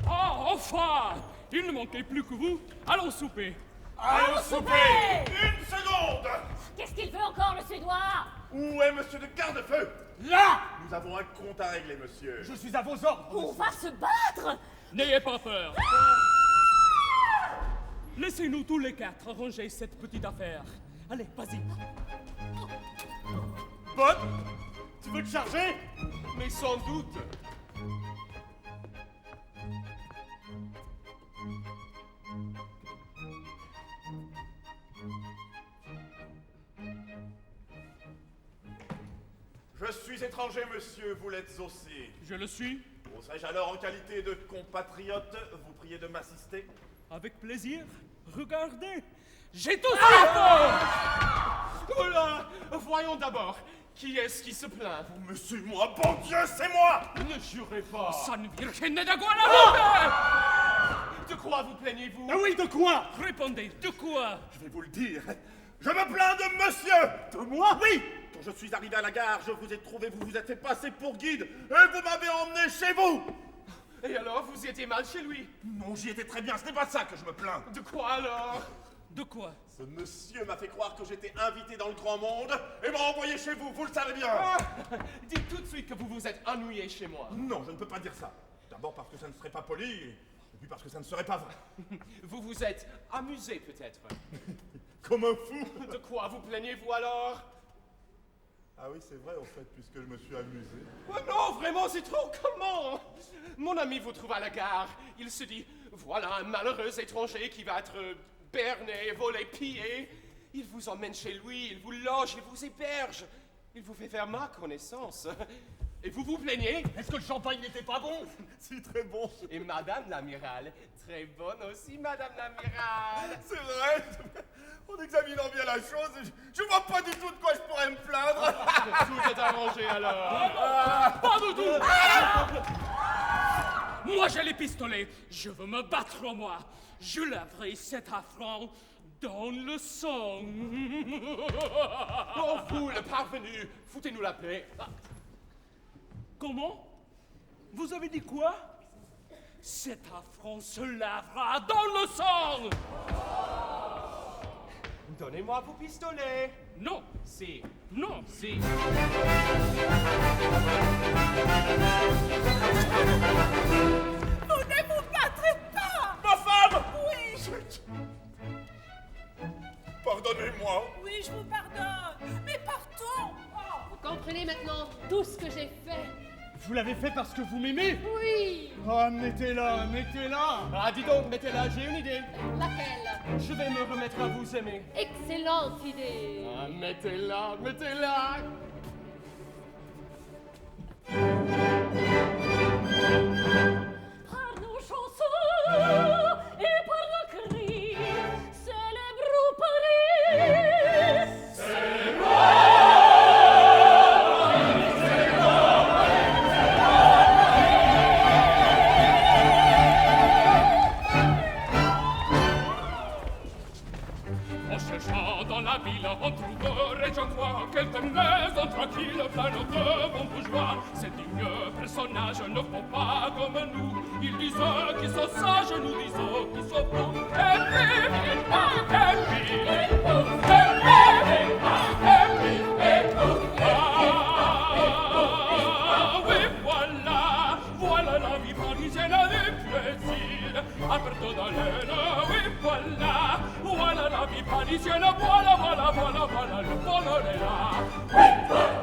Enfin! Il ne manquait plus que vous. Allons souper. Allons souper! Une seconde! Qu'est-ce qu'il veut encore, le Suédois? Où est monsieur le garde-feu? Là! Nous avons un compte à régler, monsieur. Je suis à vos ordres. On va se battre! N'ayez pas peur. Laissez-nous tous les quatre arranger cette petite affaire. Allez, vas-y. Bot, tu veux te charger? Mais sans doute. Je suis étranger, monsieur, vous l'êtes aussi. Je le suis. Oserais-je alors, en qualité de compatriote, vous prier de m'assister? Avec plaisir. Regardez. J'ai tout ça. Oh là, voyons d'abord. Qui est-ce qui se plaint? Monsieur, moi, bon Dieu, c'est moi! Ne jurez pas. San Virgen de Guadalajara. De quoi vous plaignez-vous? Ah oui, de quoi? Répondez, de quoi? Je vais vous le dire. Je me plains de monsieur! De moi? Oui! Quand je suis arrivé à la gare, je vous ai trouvé, vous vous êtes fait passer pour guide, et vous m'avez emmené chez vous! Et alors, vous étiez mal chez lui? Non, j'y étais très bien, ce n'est pas ça que je me plains. De quoi alors? De quoi? Ce monsieur m'a fait croire que j'étais invité dans le grand monde, et m'a envoyé chez vous, vous le savez bien! Dites tout de suite que vous vous êtes ennuyé chez moi. Non, je ne peux pas dire ça. D'abord parce que ça ne serait pas poli, et puis parce que ça ne serait pas vrai. Vous vous êtes amusé peut-être? Comme un fou! De quoi vous plaignez-vous alors? Ah oui, c'est vrai, en fait, puisque je me suis amusé. Oh non, vraiment, c'est trop comment? Mon ami vous trouve à la gare. Il se dit, voilà un malheureux étranger qui va être berné, volé, pillé. Il vous emmène chez lui, il vous loge, il vous héberge. Il vous fait faire ma connaissance. Et vous vous plaignez? Est-ce que le champagne n'était pas bon? Si, très bon. Et Madame l'Amiral, très bonne aussi, Madame l'Amiral. C'est vrai. En examinant bien la chose, je vois pas du tout de quoi je pourrais me plaindre. Tout est arrangé alors. Pas du tout. Moi j'ai les pistolets. Je veux me battre moi. Je laverai cet affront dans le sang. Oh, vous, le parvenu, foutez-nous la paix. Comment? Vous avez dit quoi? Cet affront se lavera dans le sang. Donnez-moi vos pistolets. Non. Si. Non. Si. Vous ne vous battrez pas! Ma femme! Oui, Pardonnez-moi. oui, je vous pardonne. Mais partons! Vous comprenez maintenant tout ce que j'ai fait? Vous l'avez fait parce que vous m'aimez? Oui! Oh, mettez-la, mettez-la! Ah, dis donc, mettez-la, j'ai une idée. Laquelle? Je vais me remettre à vous aimer. Excellente idée! Ah, mettez-la, mettez-la. Par nos chansons et par nos cris, célébrons Paris. En cherchant dans la ville, on trouverait, je crois, quelques maisons tranquilles, pleines de bons bourgeois. Ces dignes personnages ne font pas comme nous. Ils disent qu'ils sont sages, nous disons qu'ils sont bons. Et puis, oui, voilà la vie parisienne avec plaisir. Aperto dans l'aile, oui, voilà la vie parisienne, voilà, le bonheur est là. Oui, voilà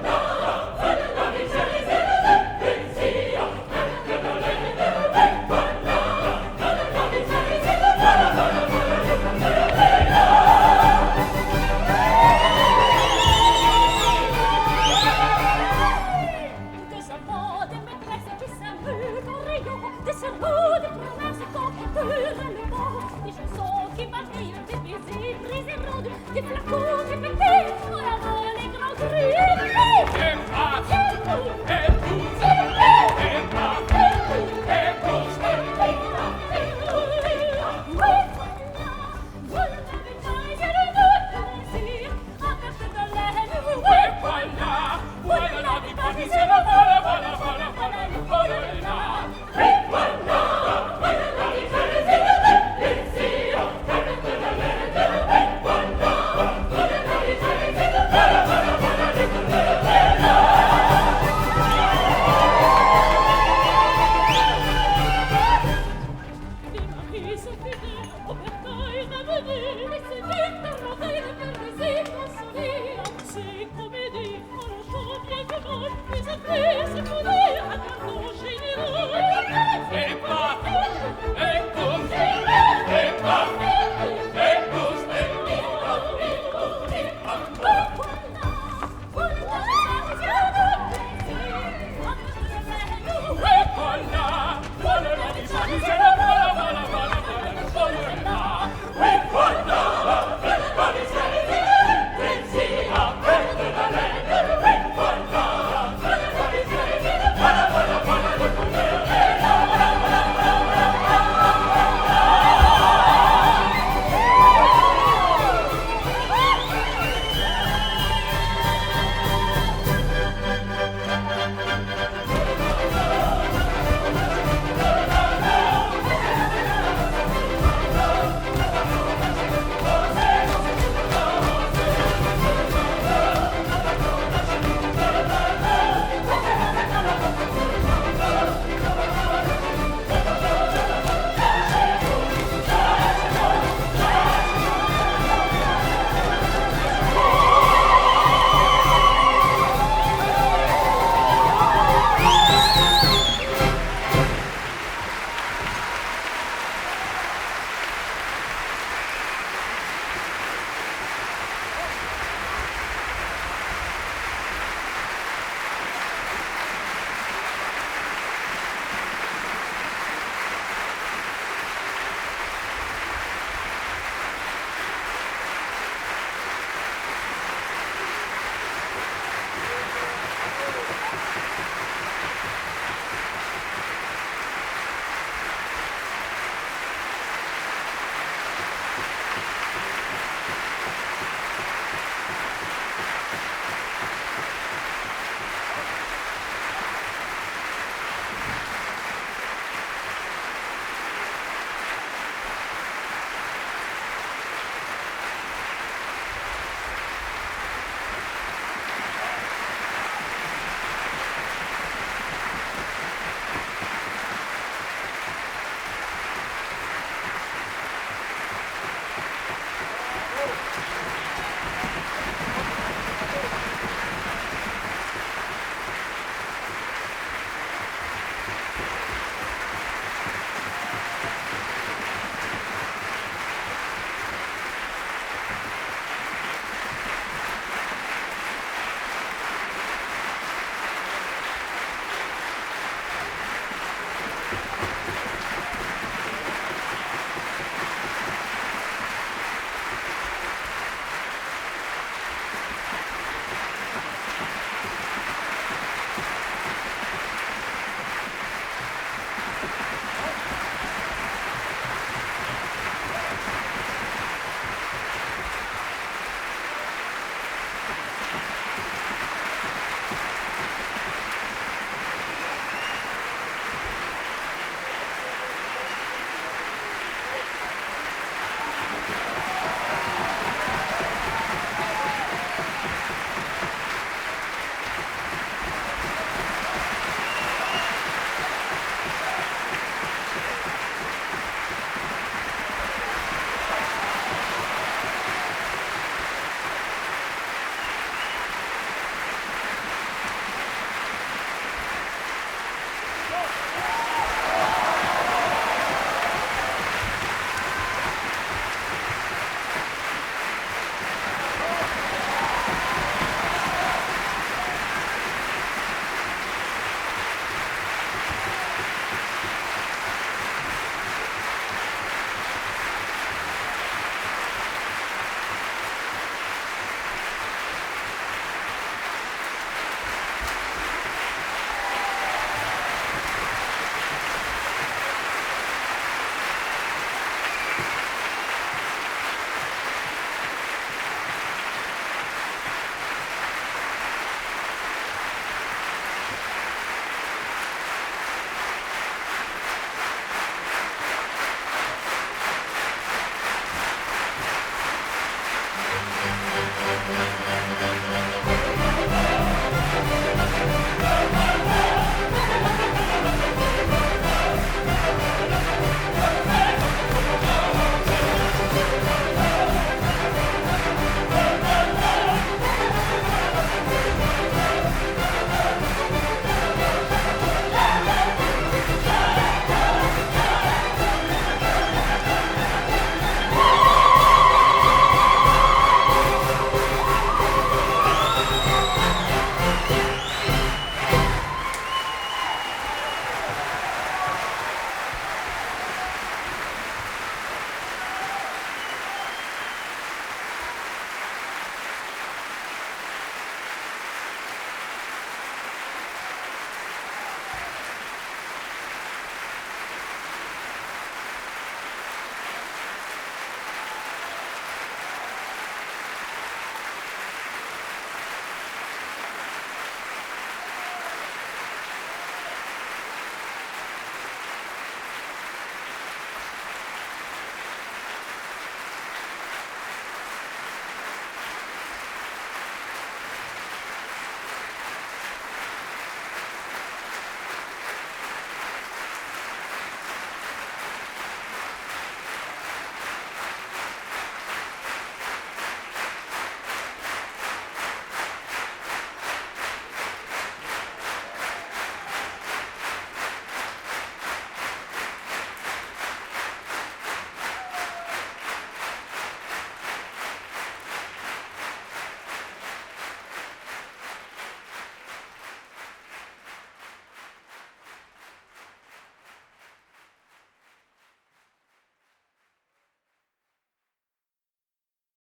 la vie parisienne avec plaisir. Aperto dans l'aile, oui, voilà la vie parisienne, voilà, le bonheur est là. Des amants, des maîtresses qui s'amusent en riant, des cerveaux, des provinces qu'entourent le monde, des chansons qui varient, des baisers brisés rondes, des flacons répétés, en avant les grands cris. Voilà, C'est comédie, en chant bien que mal, mais après c'est folie à carton général.